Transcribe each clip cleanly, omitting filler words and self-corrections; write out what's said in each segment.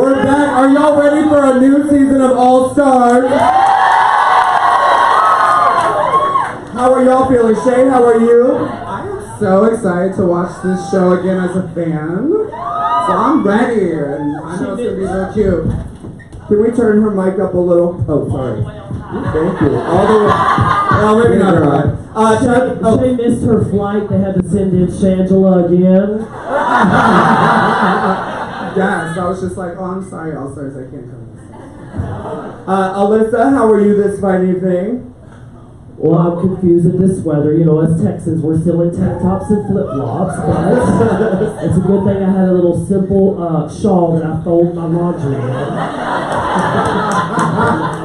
We're back. Are y'all ready for a new season of All Stars? How are y'all feeling? Shea, how are you? I am so excited to watch this show again as a fan. So I'm ready, and I know it's going to be real cute. Can we turn her mic up a little? Oh, sorry. Thank you. All the way. Well, maybe not her mic. Shea missed her flight. They had to send in Shangela again. Yes, I was just like, oh, I'm sorry, All Stars, I can't come. Alyssa, how are you this fine evening? Well, I'm confused at this weather. You know, as Texans, we're still in tank tops and flip-flops, but it's a good thing I had a little simple shawl that I fold my laundry in.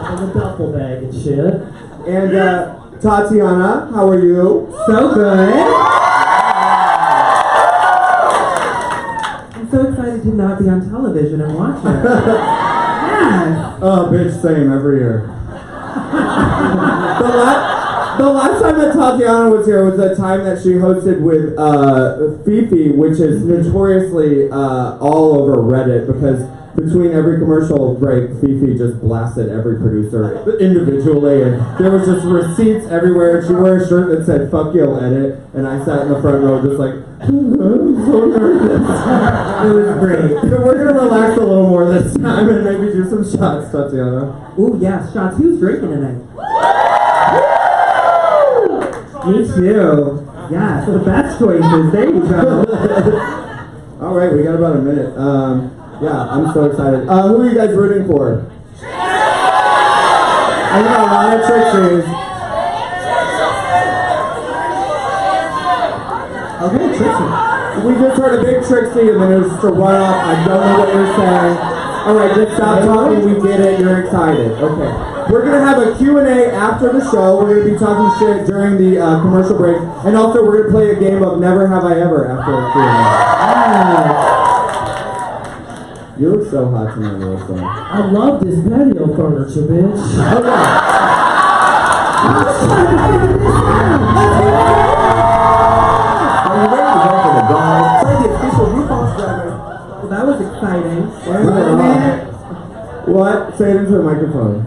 And a duffel bag and shit. And Tatianna, how are you? So good. I'm so excited to not be on television and watch it. Yes. Oh, bitch, same every year. The last time that Tatianna was here was the time that she hosted with Fifi, which is notoriously all over Reddit because between every commercial break, Fifi just blasted every producer individually, and there was just receipts everywhere. She wore a shirt that said "Fuck you'll edit," and I sat in the front row just like, I'm so nervous. It was great. So we're gonna relax a little more this time and maybe do some shots, Tatianna. Ooh, yeah, shots. Who's drinking tonight? Me too. Yes, the best choices. There you go. All right, we got about a minute. Yeah, I'm so excited. Who are you guys rooting for? I got a lot of Trixies. Okay, Trixie. We just heard a big Trixie and then it was just a run off. I don't know what you're saying. All right, just stop talking. We get it. You're excited. Okay. We're going to have a Q&A after the show. We're going to be talking shit during the commercial break. And also we're going to play a game of Never Have I Ever after the Q&A. You look so hot tonight, Alyssa. I love this patio furniture, bitch. Okay. Are you ready to go for the guard? Play the official RuPaul's Drag Race. Well, that was exciting. Wait a minute. What? Say it into the microphone.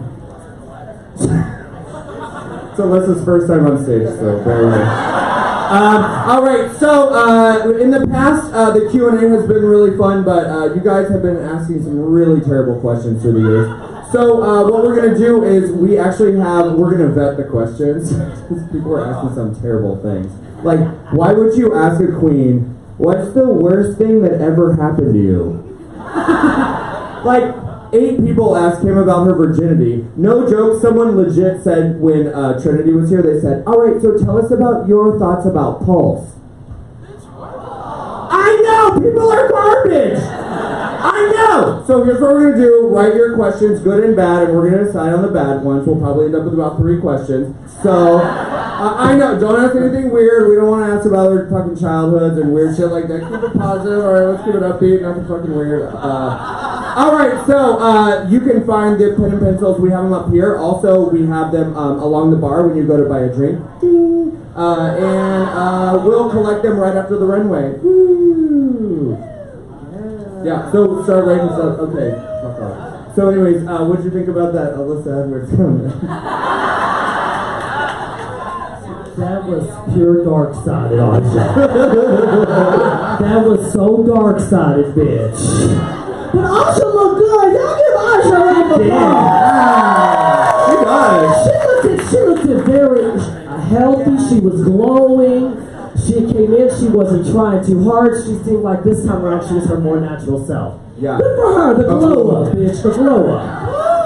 So Alyssa's first time on stage, so bear with me. All right, so in the past, the Q&A has been really fun, but you guys have been asking some really terrible questions through the years. So what we're going to do is we're going to vet the questions. People are asking some terrible things. Like, why would you ask a queen, what's the worst thing that ever happened to you? Like, 8 people asked him about her virginity. No joke, someone legit said when Trinity was here, they said, all right, so tell us about your thoughts about Pulse. I know, people are garbage. I know. So here's what we're going to do. Write your questions, good and bad, and we're going to decide on the bad ones. We'll probably end up with about 3 questions. So, I know, don't ask anything weird. We don't want to ask about their fucking childhoods and weird shit like that. Keep it positive. All right, let's keep it upbeat, nothing fucking weird. All right, so you can find the pen and pencils. We have them up here. Also, we have them along the bar when you go to buy a drink. And we'll collect them right after the runway. Woo. Yeah, so start writing stuff. Okay, fuck off. So anyways, what did you think about that Alyssa Edwards comment? That was pure dark-sided, Aisha. That was so dark-sided, bitch. But Aisha looked good. Y'all give Aisha a round of applause. She looked very healthy. She was glowing. She came in. She wasn't trying too hard. She seemed like this time around she was her more natural self. Yeah. Good for her. The glow up, bitch. The glow up.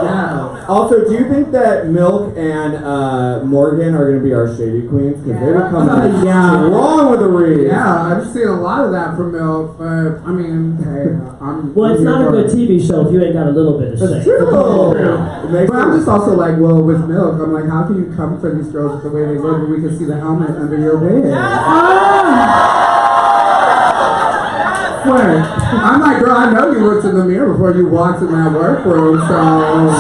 Yeah. Also, do you think that Milk and Morgan are going to be our shady queens? Because they were coming strong with the read. Yeah, I've seen a lot of that from Milk, but I mean, hey, well, it's not a good TV show if you ain't got a little bit of shade. That's true. But I'm just also like, well, with Milk, I'm like, how can you come for these girls with the way they look and we can see the helmet under your wig? swear. I'm like, girl, I know you looked in the mirror before you walked in that workroom, so...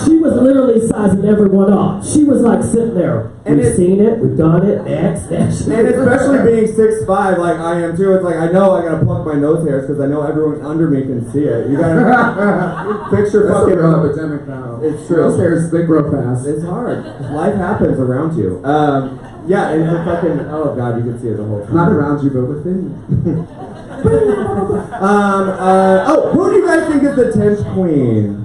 She was literally sizing everyone up. She was like sitting there. And We've seen it, we've done it, next. And especially being 6'5", like I am too, it's like I know I gotta pluck my nose hairs because I know everyone under me can see it. You gotta picture That's fucking... a real epidemic now. It's true. Those hairs, they grow fast. It's hard. Life happens around you. Yeah, and the fucking... Oh god, you can see it the whole time. Not around you, but within you. Who do you guys think is the 10th queen?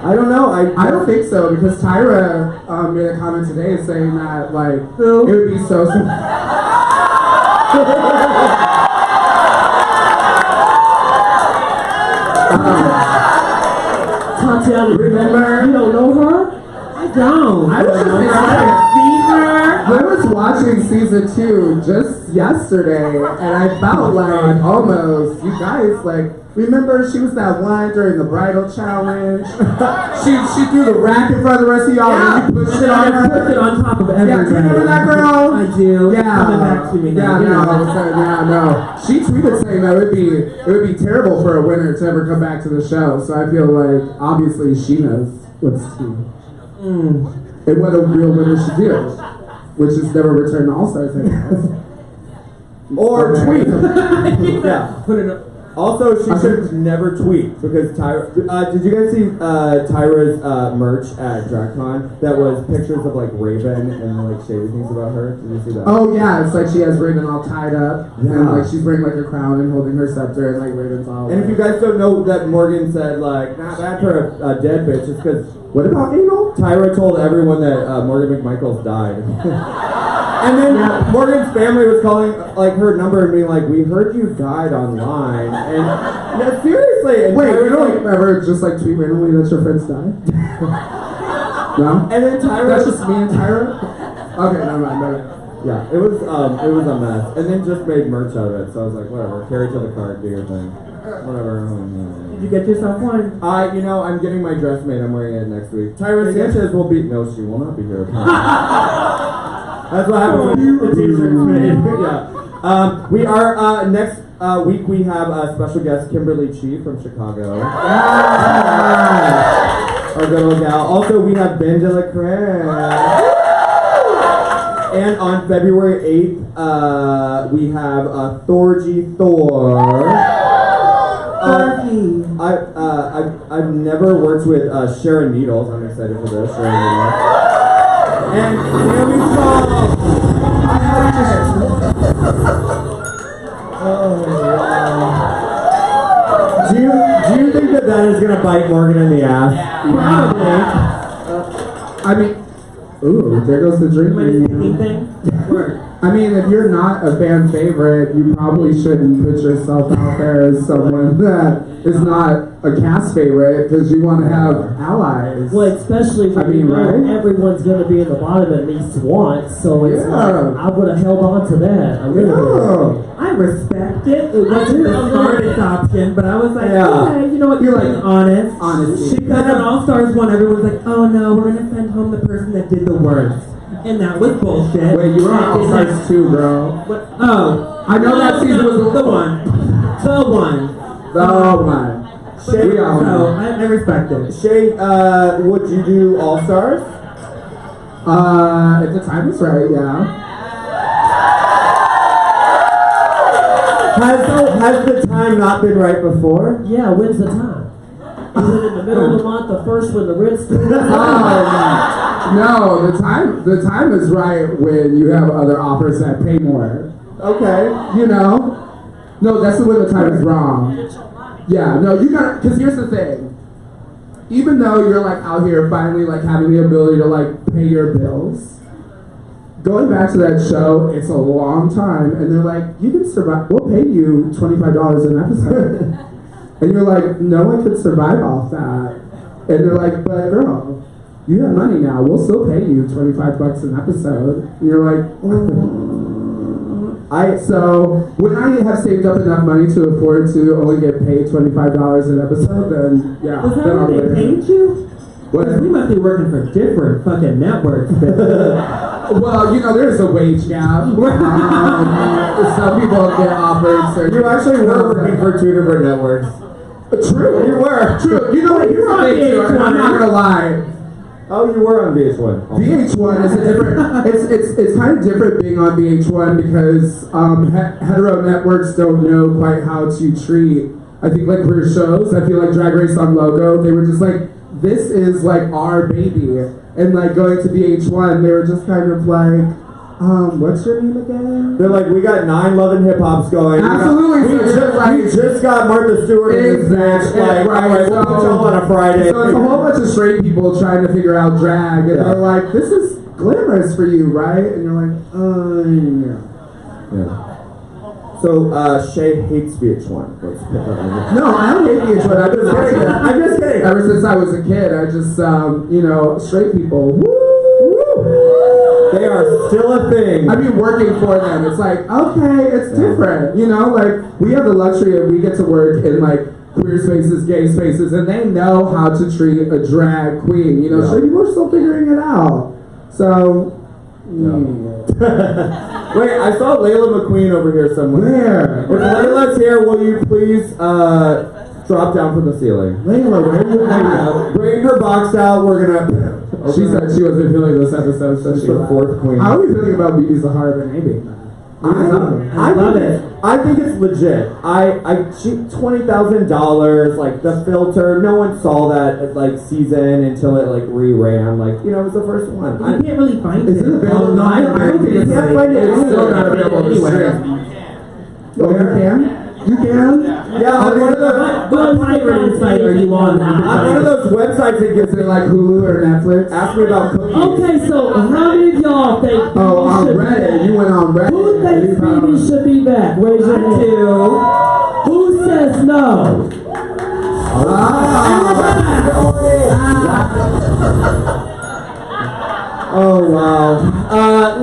I don't know. I don't think so, because Tyra made a comment today saying that, like, it would be so... Tatianna, remember? You don't know her? I don't. I was watching season 2 just yesterday, and I felt like almost, you guys, like, remember she was that one during the bridal challenge? she threw the rack in front of the rest of y'all, and you pushed it on her. Put it on top of everybody. Yeah, do you remember that girl? I do. Yeah. Coming back to me now. No. She tweeted saying that it would be terrible for a winner to ever come back to the show. So I feel like obviously she knows what's tea. And what a real winner should do, which is never return to All Stars, I guess. Or tweet. Yeah. Put it up. Also, she should never tweet because Tyra. Did you guys see Tyra's merch at DragCon? That was pictures of like Raven and like shady things about her. Did you see that? Oh yeah, it's like she has Raven all tied up, Yeah. and like she's wearing like a crown and holding her scepter, and like Raven's all. And if you guys don't know that Morgan said like not bad for a dead bitch, it's because what about anal? Tyra told everyone that Morgan McMichaels died. And then Morgan's family was calling like her number and being like, "We heard you died online." And no, seriously. And Wait, Tyra's you don't like, ever just like tweet randomly that your friends died? No. and then Tyra. That's just me and Tyra. Okay, never mind. Yeah, it was a mess. And then just made merch out of it. So I was like, whatever, carry to the car, do your thing. Whatever. Did you get yourself one? I'm getting my dress made. I'm wearing it next week. Tyra Sanchez will be. No, she will not be here. That's what happens when the t-shirt's made. Yeah. We are next week. We have a special guest, Kimberly Chi from Chicago. Our good old gal. Also, we have Ben de la Creme. And on February 8th, we have Thorgy Thor. I've never worked with Sharon Needles. I'm excited for this. Sharon Needles. And Naomi Song. Oh wow. Do you think that is gonna bite Morgan in the ass? Probably. I mean, ooh, there goes the drinking. I mean, if you're not a fan favorite, you probably shouldn't put yourself out there as someone that is not a cast favorite because you want to have allies. Well, especially when everyone's going to be in the bottom at least once, so it's like, I would have held on to that a little bit. I respect it. It wasn't the smartest option, but I was like, okay, you know what, you're like honest. Honesty. Because when All Stars won, everyone's like, oh no, we're going to send home the person that did the worst. And that was bullshit. Wait, you were on All Stars 2, bro. What? Oh. I know that season was the one. The one. Shea, I respect it. Shea, would you do All Stars? If the time is right, yeah. Has the time not been right before? Yeah, when's the time? Is it in the middle of the month, the first when the Ritz do? No, the time is right when you have other offers that pay more. Okay. You know? No, that's when the time is wrong. Yeah, no, you gotta, because here's the thing. Even though you're like out here finally like having the ability to like pay your bills, going back to that show, it's a long time, and they're like, you can survive, we'll pay you $25 an episode. And you're like, no, I could survive off that. And they're like, but girl, you have money now, we'll still pay you $25 an episode. And you're like, so when I have saved up enough money to afford to only get paid $25 an episode, then yeah. Was that what they paid you? What? We must be working for different fucking networks. Well, you know, there's a wage gap. Some people get offered certain. You actually were working for 2 different networks. True. You were. True. You know what? Here's the thing, too, and I'm not gonna lie. Oh, you were on VH1. VH1 is a different. It's kind of different being on VH1 because hetero networks don't know quite how to treat. I think like queer shows. I feel like Drag Race on Logo. They were just like, this is like our baby, and like going to VH1, they were just kind of like, what's your name again? They're like, we got 9 Love and Hip Hops going. Absolutely. We just got Martha Stewart in this match. Like, right, alright, we'll put y'all on a Friday. So it's a whole bunch of straight people trying to figure out drag, and they're like, this is glamorous for you, right? And you're like, yeah. So, Shea hates VH1. Let's put that on. No, I don't hate VH1. I'm just kidding. Ever since I was a kid, I just, straight people, woo! They are still a thing. I mean, working for them, it's like, okay, it's different. You know, like, we have the luxury of, we get to work in, like, queer spaces, gay spaces, and they know how to treat a drag queen. You know, straight people are still figuring it out. So, Wait, I saw Layla McQueen over here somewhere. Where? If Layla's here, will you please drop down from the ceiling? Layla, where are you at? Bring her box out. We're gonna. She said she wasn't feeling this episode, so She's the 4th queen. How are you feeling about Bibi Zahara Benabi? I love it. I think it's legit. $20,000, like the filter. No one saw that like season until it like reran. Like, you know, it was the first one. You can't really find it. Is it available? No, I don't think You can't find it. It's still not available anywhere. Oh, you can? You can? Yeah, on one of the. What pirate site are you on? On one of those websites that gives Is it like Hulu or Netflix? Ask me about cookies. Okay, so how many of y'all think Oh, on should be Reddit. back? You went on Reddit. Who thinks Phoebe should be back? Raise your hand. Who says no? Oh wow.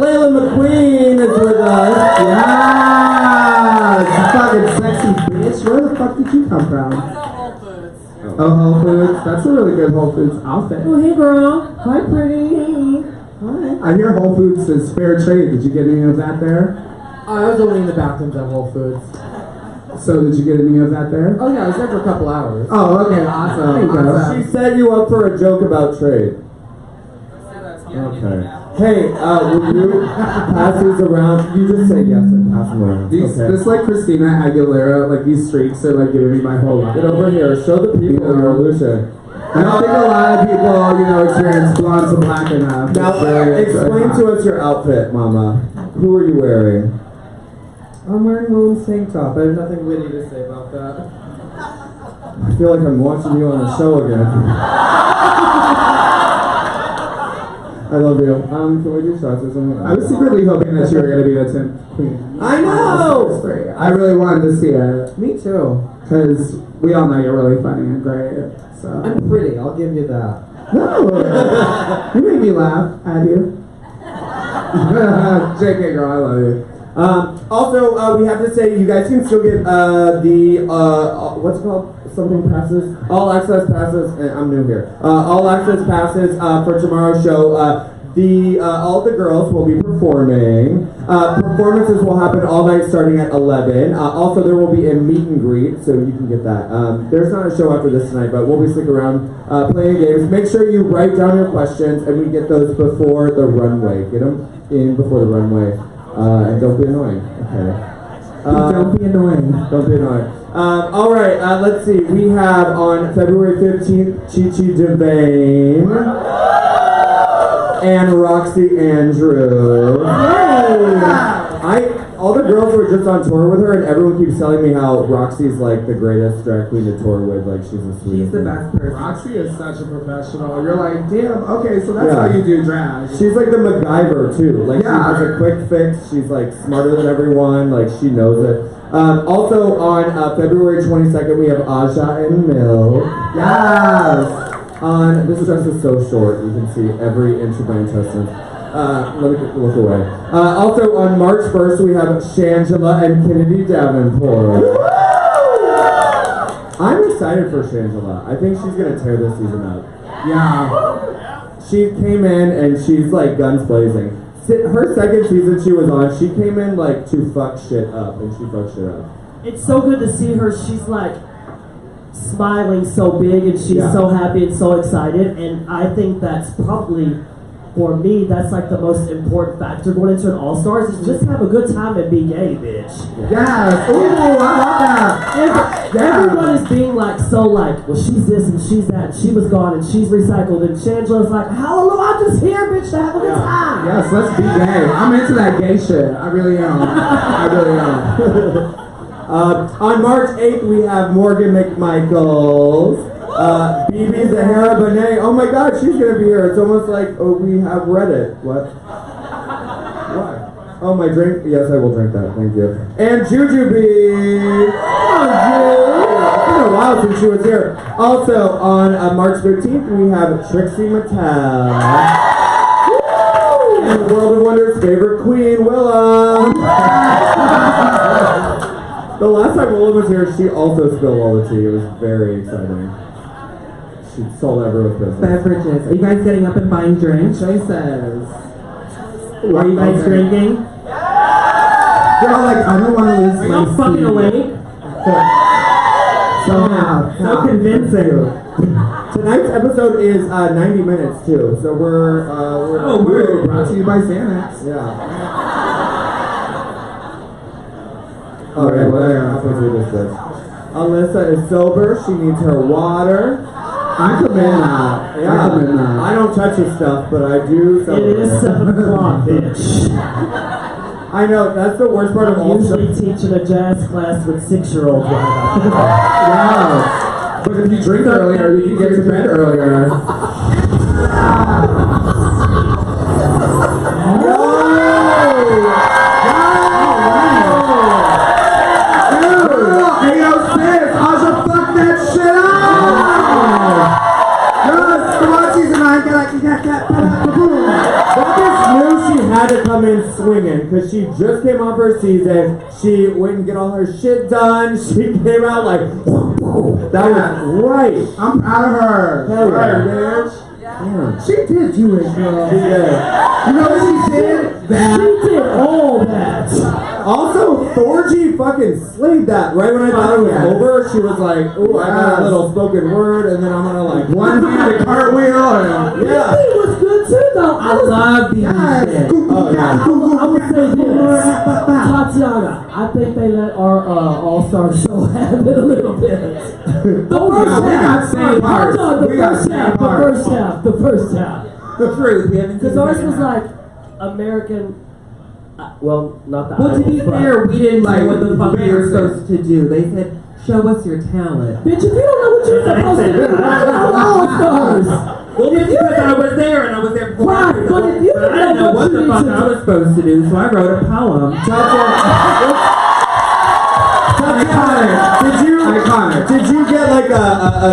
Layla McQueen is with us. Yeah, fucking sexy bitch. Where the fuck did you come from? Oh, Whole Foods. That's a really good Whole Foods outfit. Oh, hey girl. Hi, pretty. Hi. I hear Whole Foods is fair trade. Did you get any of that there? I was only in the bathrooms at Whole Foods. So did you get any of that there? Oh yeah, I was there for a couple hours. Oh, okay, awesome. There you go. She set you up for a joke about trade. Okay. Hey, will you pass these around? You just say yes and pass them around. This like Christina Aguilera, like these streaks are like giving me my whole life. Get over here. Show the people your illusion. I don't think a lot of people, experience blonde to black enough. Now, explain to us your outfit, Mama. Who are you wearing? I'm wearing a little tank top. I have nothing witty to say about that. I feel like I'm watching you on a show again. I love you. Can we do shots or something? I was secretly hoping that you were going to be the 10th queen. I know! I really wanted to see it. Me too. Because we all know you're really funny and great. So. I'm pretty, I'll give you that. No! You made me laugh at you. JK girl, I love you. Also, we have to say, you guys can still get what's it called? Something passes? All access passes. I'm new here. All access passes for tomorrow's show. All the girls will be performing. Performances will happen all night starting at 11. Also, there will be a meet and greet, so you can get that. There's not a show after this tonight, but we'll be sticking around playing games. Make sure you write down your questions, and we get those before the runway. Get them in before the runway. And don't be annoying. Okay. Don't be annoying. Don't be annoying. All right, let's see. We have on February 15th, Chi-Chi DeVane and Roxy Andrew. All the girls were just on tour with her, and everyone keeps telling me how Roxy's like the greatest drag queen to tour with. Like she's the sweetest. She's the best person. Roxy is such a professional. You're like, damn, okay, so that's how you do drag. She's like the MacGyver too. Like she has a quick fix. She's like smarter than everyone. Like she knows it. Also on February 22nd we have Aja and Mill. Yes. This dress is so short. You can see every inch of my intestines. Let me look away. Also on March 1st we have Shangela and Kennedy Davenport. I'm excited for Shangela. I think she's gonna tear this season up. Yeah. She came in and she's like guns blazing. her second season she was on, she came in like to fuck shit up, and she fucked shit up. It's so good to see her. She's like smiling so big, and she's so happy and so excited. And I think that's probably, for me, that's like the most important factor going into an All-Stars is just have a good time and be gay, bitch. Yes. Ooh, I love that. Everyone is being like so like, well, she's this and she's that, and she was gone and she's recycled, and Shangela's like, hallelujah, I'm just here, bitch, to have a good time. Yes, let's be gay. I'm into that gay shit. I really am. I really am. On March 8th, we have Morgan McMichaels, BB Zahara Benet. Oh my God, she's gonna be here. It's almost like we have Reddit. What? Oh, my drink. Yes, I will drink that. Thank you. And Jujubee. Oh, it's been a while since she was here. Also, on March 13th, we have Trixie Mattel. And World of Wonder's favorite queen, Willa. The last time Willa was here, she also spilled all the tea. It was very exciting. She sold everyone's business. Beverages. Are you guys getting up and buying drinks? Shay says. Are you guys drinking? Girl, like, I don't want to lose Are my you fucking seat. awake? Somehow. So convincing. Tonight's episode is 90 minutes too, so we're Brought to you by Xanax. Yeah. Alright, well, halfway through this bitch. Alyssa is sober, she needs her water. I commend that. Yeah. I commend that. I don't touch her stuff, but I do It celebrate. is 7 o'clock, bitch. I know, that's the worst part of I'm all usually stuff. teaching a jazz class with 6-year-olds right now. Wow. But if you drink earlier, you can get to bed earlier. Hey, yo, sis, Aja, fuck that shit up! Yes, Kamachi's and I get like, Bubbles knew she had to come in swinging because she just came off her season. She went and get all her shit done. She came out like, that was right. I'm proud of her. Hell yeah. Right, bitch. Damn. She did do it, girl. She did. You know what she did? That. She did all that. Also, Thorgy fucking slayed that. Right when I thought it was over, she was like, "Ooh, I got a little spoken word, and then I'm gonna like One-handed cartwheel. And yeah." It was good too, though. I love these shit. Oh yeah. I would say this, Tatianna. I think they let our All-Star show have it a little bit. The first we got half. same parts. Hold on, We got same parts. the first half. The truth. We haven't seen Because the ours second was half. like American. Well, not the. Well, to be Idols, but- fair, we didn't know what the fuck we were Basic. supposed to do. They said, show us your talent. Bitch, if you don't know what you're supposed to do, you're not All-Stars. Well, it's because I was there and I was there before. Right, but if you I didn't know what the fuck I was supposed to do, so I wrote a poem.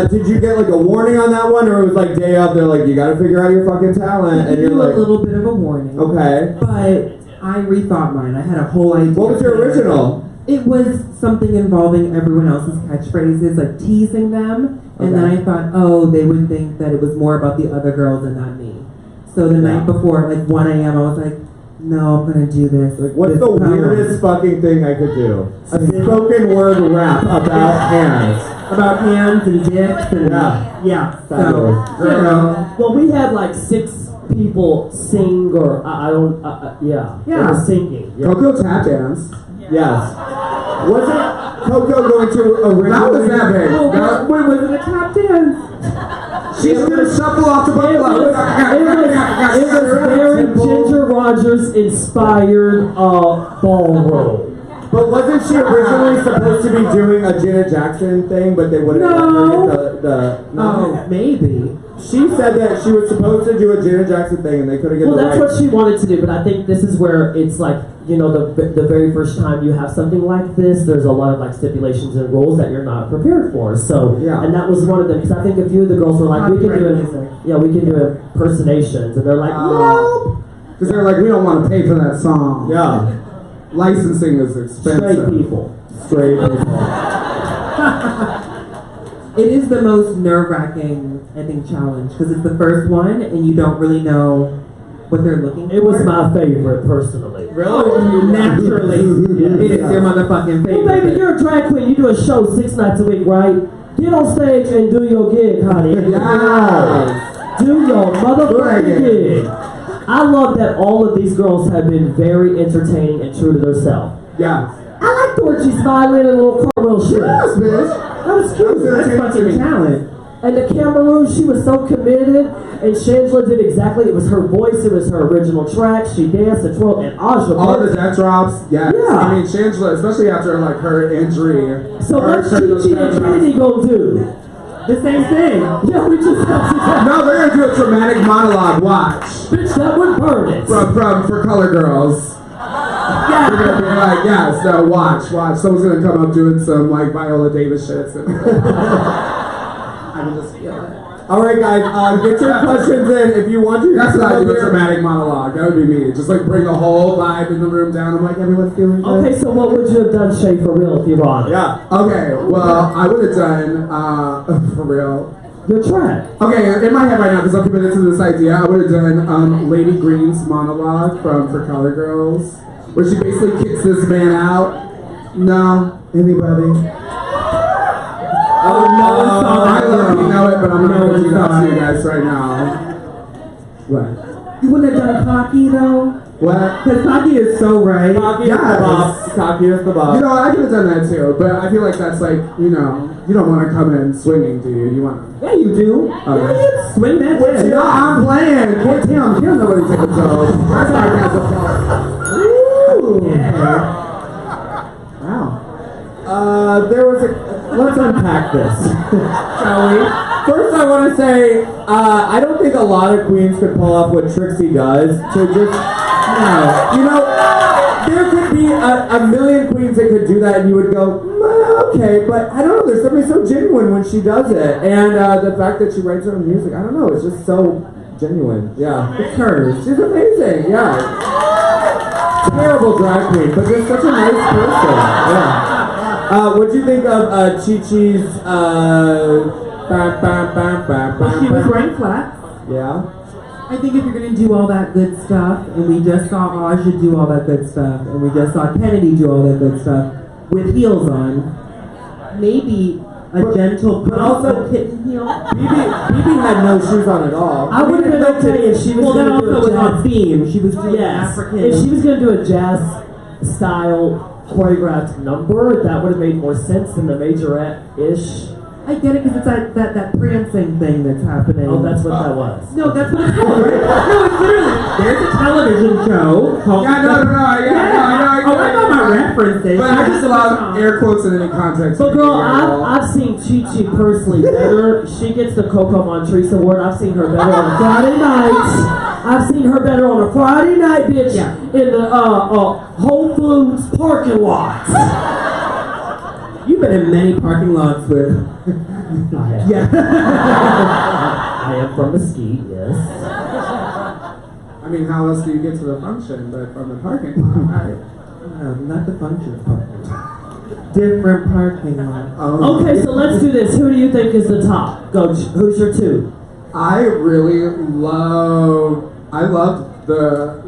Did you get like a warning on that one, or it was like day of? They're like, you got to figure out your fucking talent, and I you're gave like, a little bit of a warning. okay. But I rethought mine. I had a whole idea. What was your original? It was something involving everyone else's catchphrases, like teasing them. And then I thought, oh, they would think that it was more about the other girls and not me. So the night before, like 1 a.m., I was like, no, I'm gonna do this. Like, what's this the poem. weirdest fucking thing I could do? A spoken word rap about hands. About hands and dicks and yeah. Fabulous. So, you know, Well, we had like 6 people sing, or I don't. Yeah. They were singing. Yeah. Coco tap dance. Yes. Wasn't Coco going to originally? That was epic. wait, was it a tap dance? She's gonna shuffle off the It was very Ginger Rogers inspired ballroom. But wasn't she originally supposed to be doing a Janet Jackson thing, but they wouldn't let her get the Oh, maybe. She said that she was supposed to do a Janet Jackson thing, and they couldn't get Well, the that's rights. what she wanted to do, but I think this is where it's like, you know, the very first time you have something like this, there's a lot of like stipulations and rules that you're not prepared for. So, Yeah. and that was one of them, because I think a few of the girls were like, we can do it. Yeah, we can do impersonations, and they're like, no. Because they're like, we don't want to pay for that song. Yeah. Licensing is expensive. Straight people. Straight people. It is the most nerve-wracking, I think, challenge because it's the first one and you don't really know what they're looking for. It was my favorite, personally. Really? Naturally. It is your motherfucking favorite. Well, baby, you're a drag queen. You do a show 6 nights a week, right? Get on stage and do your gig, honey. Yes. Do your motherfucking gig. I love that all of these girls have been very entertaining and true to themselves. Yeah. I like the way she's smiling and a little cartwheel shit. Yes, bitch. That was cute. That's fucking talent. And the Cameroon, she was so committed, and Shangela did exactly. It was her voice, it was her original track. She danced and twirled, and Aja. All the death drops, yes. Yeah. I mean, Shangela, especially after like her injury. So what's Chi and Trinity gonna do? The same thing. Yeah, we just got to No, they're gonna do a dramatic monologue. Watch. bitch, that would burn it. For color girls. Yeah. They're gonna be like, yes, no, watch. Someone's gonna come up doing some like Viola Davis shit. I can just feel it. All right, guys, get your questions in if you want to. That's what I do, a Here. dramatic monologue. That would be me. Just like bring the whole vibe in the room down. I'm like, everyone's feeling good. Okay, so what would you have done, Shay, for real if you were on it? Yeah. Okay, well, I would have done, for real. Your track. Okay, in my head right now, because I'm committed to this idea, I would have done Lady Green's monologue from For Color Girls, where she basically kicks this man out. No? Anybody? Oh, no one saw I that. love you know it, but I'm not No going to do one that to you saw guys right now. What? You wouldn't have done cocky though? What? Because cocky is so right. Cocky is the Yes. boss. Cocky is the boss. You know, I could have done that too, but I feel like that's like, you know, you don't want to come in swinging, do you? You want to. Yeah, you do. Okay. Yeah, swing that shit. No, I'm playing. Can't tell him. He'll know what he take a joke. That's our guys' applause. Ooh. Yeah. Wow. There was a. Let's unpack this, shall we? First, I want to say I don't think a lot of queens could pull off what Trixie does. To just you know, there could be a million queens that could do that, and you would go, okay, but I don't know. There's something so genuine when she does it, and the fact that she writes her own music, I don't know. It's just so genuine. Yeah, it's her. She's amazing. Yeah. Terrible drag queen, but just such a nice person. Yeah. What do you think of Chi-Chi's Well, she was wearing flats. Yeah. I think if you're gonna do all that good stuff, and we just saw Aja do all that good stuff, and we just saw Kennedy do all that good stuff with heels on, maybe a gentle, but also kitten heel. BB had no shoes on at all. I would have been okay if she was Well, that going to do also a was on jazz. theme. She was doing Yes. African. If she was going to do a jazz style choreographed number, that would have made more sense than the majorette-ish. I get it because it's that prancing thing that's happening. Oh, that's what that was. No, that's what it's called, right? No, it's literally, there's a television show called... Yeah, no, I Oh, I know my references. But I just allow air quotes in any context. But girl, I've seen Chi-Chi personally better. She gets the Coco Montrese Award. I've seen her better on a Friday night. I've seen her better on a Friday night, bitch, in the Whole Foods parking lot. You've been in many parking lots with... I have. Yeah. I am from Mesquite, yes. I mean, how else do you get to the function but from the parking lot, right? No, not the function parking. Different parking lot. Okay, so let's do this. Who do you think is the top? Go. Who's your two? I loved the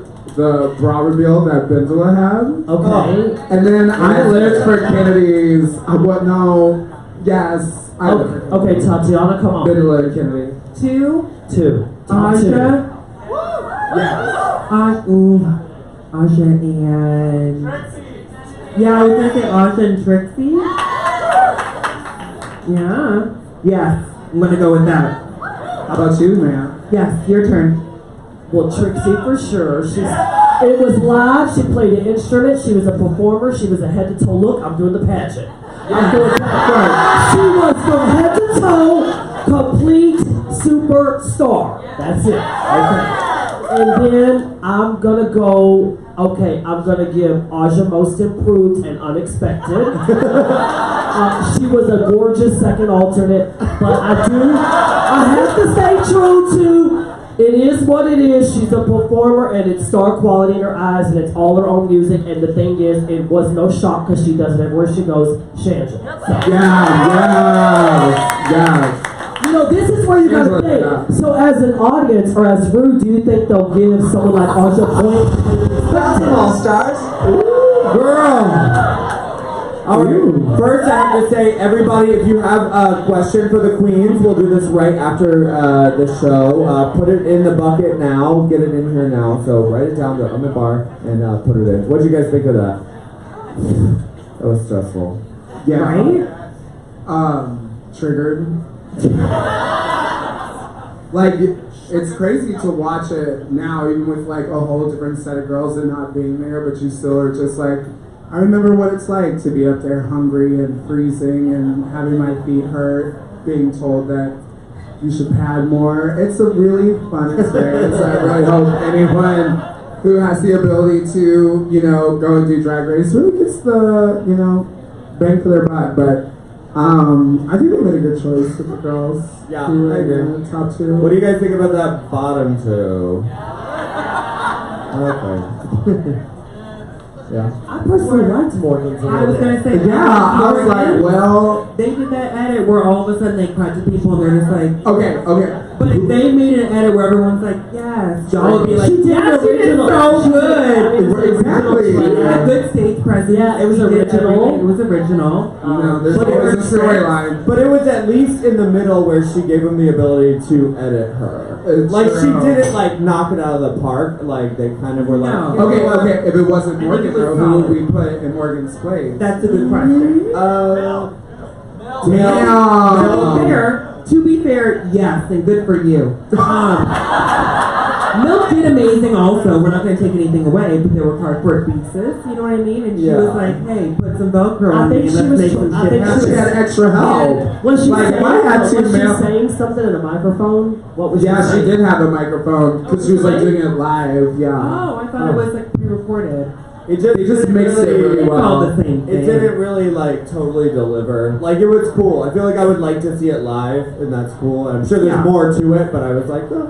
bra reveal that Benzela had. Okay. And then I lived for Kennedy's. Yes. Okay, Tatianna, come on. Benzela and Kennedy. Two. Top two. Aja. Yeah. Aja and... Yeah, I was gonna say Aja and Trixie. Yeah. Yes, I'm gonna go with that. How about you, man? Yes, your turn. Well, Trixie for sure. It was live. She played an instrument. She was a performer. She was a head to toe look. I'm doing the pageant. I'm doing that. She was from head to toe, complete superstar. That's it. Okay. And then I'm gonna go. Okay, I'm gonna give Aja most improved and unexpected. She was a gorgeous second alternate, but I have to stay true to. It is what it is. She's a performer, and it's star quality in her eyes, and it's all her own music. And the thing is, it was no shock because she does it everywhere she goes. Shangela. So. Yes. You know, So this is where you gotta think. So as an audience or as Ru, do you think they'll give someone like Aja points? Basketball stars. Girl! Alright, first I have to say, everybody, if you have a question for the queens, we'll do this right after the show. Put it in the bucket now, get it in here now. So write it down, on the bar, and put it in. What do you guys think of that? That was stressful. Yeah. Right? Triggered. Like, it's crazy to watch it now, even with like a whole different set of girls and not being there, but you still are just like, I remember what it's like to be up there hungry and freezing and having my feet hurt, being told that you should pad more. It's a really fun experience. I really hope anyone who has the ability to, you know, go and do Drag Race really gets the, you know, bang for their butt. But I think they made a good choice with the girls. Yeah, who were I agree. in the top two. What do you guys think about that bottom two? Okay. Yeah. I personally liked Morgan's. I was gonna say, Yeah, I was like, well, they did that edit where all of a sudden they cut to people and they're just like, okay. but if they made an edit where everyone's like, yes, y'all would be like, She did yes, you did so good. Exactly. She had a good stage presence. Yeah, it was She did original. everything. It was original. You know, there's But it always a was storyline. But it was at least in the middle where she gave him the ability to edit her. It's Like true. she didn't like knock it out of the park. Like they kind of were like, No. you know Okay, what? okay. If it wasn't I think Morgan, it was though, who solid. would we put in Morgan's place? That's a good question. To be fair, yes, and good for you. Milk did amazing also. We're not going to take anything away, but there were cardboard pieces, you know what I mean? And she Yeah. was like, hey, put some Velcro I on think me and she let's was- make some I shit think happen. She had extra help. Was she Like, saying, I had was two she male- saying something in a microphone? What was Yeah, she she saying? did have a microphone because she was like doing it live. Yeah. Oh, I thought it was like pre-recorded. It just, They just didn't mixed it really It's all well. the same thing. It didn't really like totally deliver. Like it was cool. I feel like I would like to see it live, and that's cool. I'm sure there's Yeah. more to it, but I was like, oh.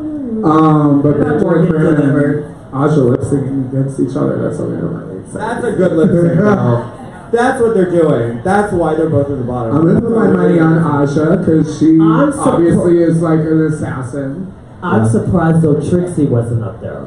But That Bridget Morgan and delivered. Aja lip syncing against each other. That's something I'm really excited. That's a good lip sync. though. That's what they're doing. That's why they're both at the bottom. I'm gonna put my money on Aja because she I'm so- obviously is like an assassin. I'm surprised though Trixie wasn't up there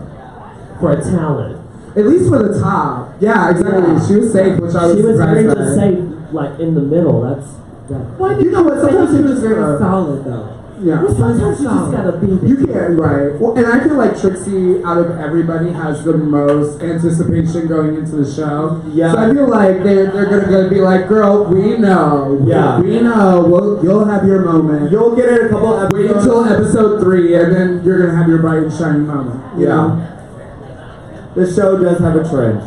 for a talent. At least for the top. Yeah, exactly. Yeah. She was safe, which I was She was very surprised just by. safe, like in the middle. That's that. Why You know what? Sometimes she you was just very gotta- solid though. Yeah. Well, sometimes you just gotta be there. You can't, right. Well, and I feel like Trixie, out of everybody, has the most anticipation going into the show. Yeah. So I feel like they're gonna be like, girl, we know. Yeah. We know. Well, you'll have your moment. You'll get it a couple Wait episodes. until episode 3, and then you're gonna have your bright and shining moment. You Yeah. know? The show does have a trend.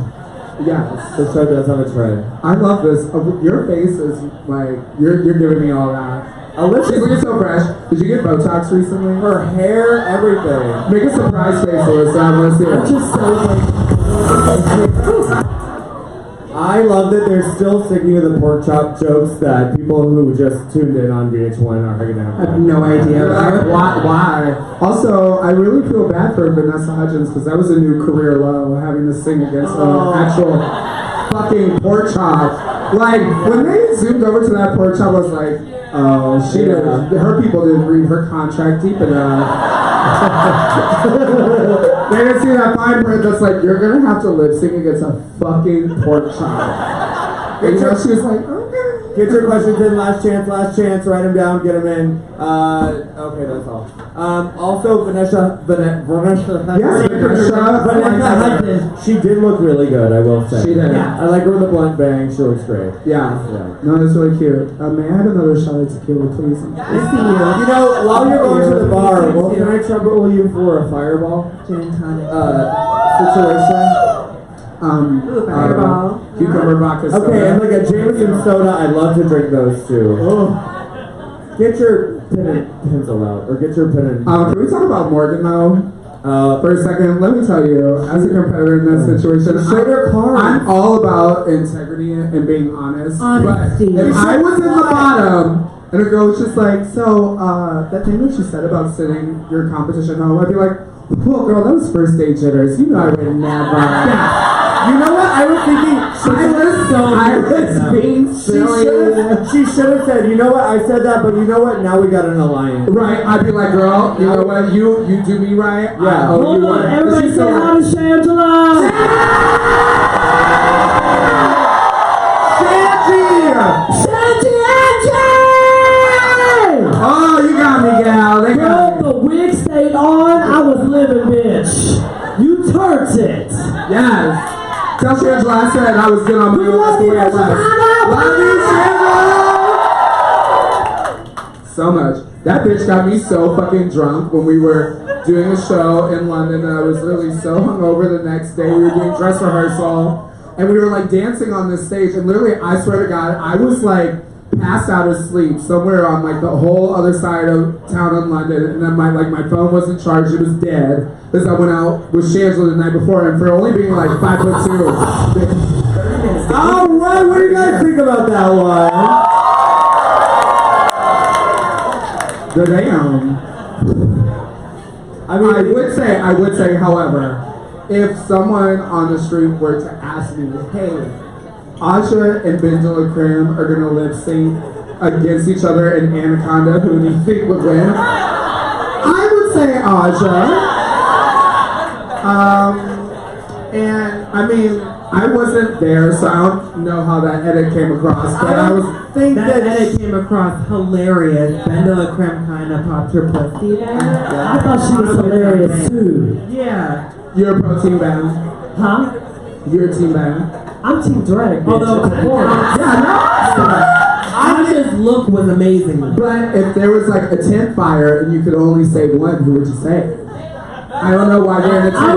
Yes. The show does have a trend. I love this. Your face is like you're giving me all that. Alyssa, She's looking so fresh. Did you get Botox recently? her hair, everything. Make a surprise face, Alyssa. I want to see I'm it. just so like. I love that they're still sticking to the pork chop jokes that people who just tuned in on VH1 are going to I have. have no idea. Like, why? Also, I really feel bad for Vanessa Hudgens because that was a new career low, having to sing against an actual fucking pork chop. Like, when they zoomed over to that pork chop, I was like, oh, she didn't, her people didn't read her contract deep enough. They didn't see that fine print that's like, you're gonna have to lip sync against a fucking pork chop. And you know, she was like, okay. Get your questions in, last chance, write them down, get them in. Okay, that's all. Also, Vanessa Yes, Vanessa. Hudgens, she did look really good, I will say. She did. Yeah. I like her with the blunt bang, she looks great. Yeah. Yeah. No, it's really cute. May I have another shot of tequila, please? I see you. You know, while you're going to the bar, well, can I trouble you for a fireball Gin and tonic. situation? Ooh, fireball. Cucumber vodka soda. Okay, and like a Jameson soda, I love to drink those too. Get your pen and pencil out, or get your pen and. Can we talk about Morgan though? For a second, let me tell you, as a competitor in that situation, Show your cards. I'm all about integrity and being honest. Honesty. But if I was in the bottom and a girl was just like, so that thing that you said about sending your competition home, I'd be like, well, girl, that was first day jitters. You know I would never. Yeah. You know what? I was thinking. I was being silly. She should have said. You know what? I said that, but you know what? Now we got an alliance. Right? I'd be like, girl, you know what? You do me right. Yeah. Hold on, everybody say hi to Shangela. Oh, you got me, gal. They got me. Bro, the wig stayed on. I was living, bitch. You turned it. Yes. Tell Shangela I said I was good on my own. That's the way I was. Love you, Shangela. So much. That bitch got me so fucking drunk when we were doing a show in London, and I was literally so hungover the next day. We were doing dress rehearsal, and we were like dancing on this stage, and literally, I swear to God, I was like passed out of sleep somewhere on like the whole other side of town in London, and then my phone wasn't charged, it was dead, because I went out with Shangela the night before, and for only being like 5'2". Alright, what do you guys think about that one? Good damn. I would say, however, if someone on the street were to ask me, hey, Aja and Benjala Krim are gonna lip sync against each other in Anaconda, who do you think would win? I would say Aja. And I mean, I wasn't there, so I don't know how that edit came across, but I was thinking that edit came across hilarious. Benjala Creme kind of popped her pussy there. I thought she was hilarious too. Yeah. You're a pro team band. Huh? You're a team band. I'm team drag, bitch. Although, Aja's look was amazing. But if there was like a tent fire and you could only save one, who would you save? I don't know why they're in a tent. I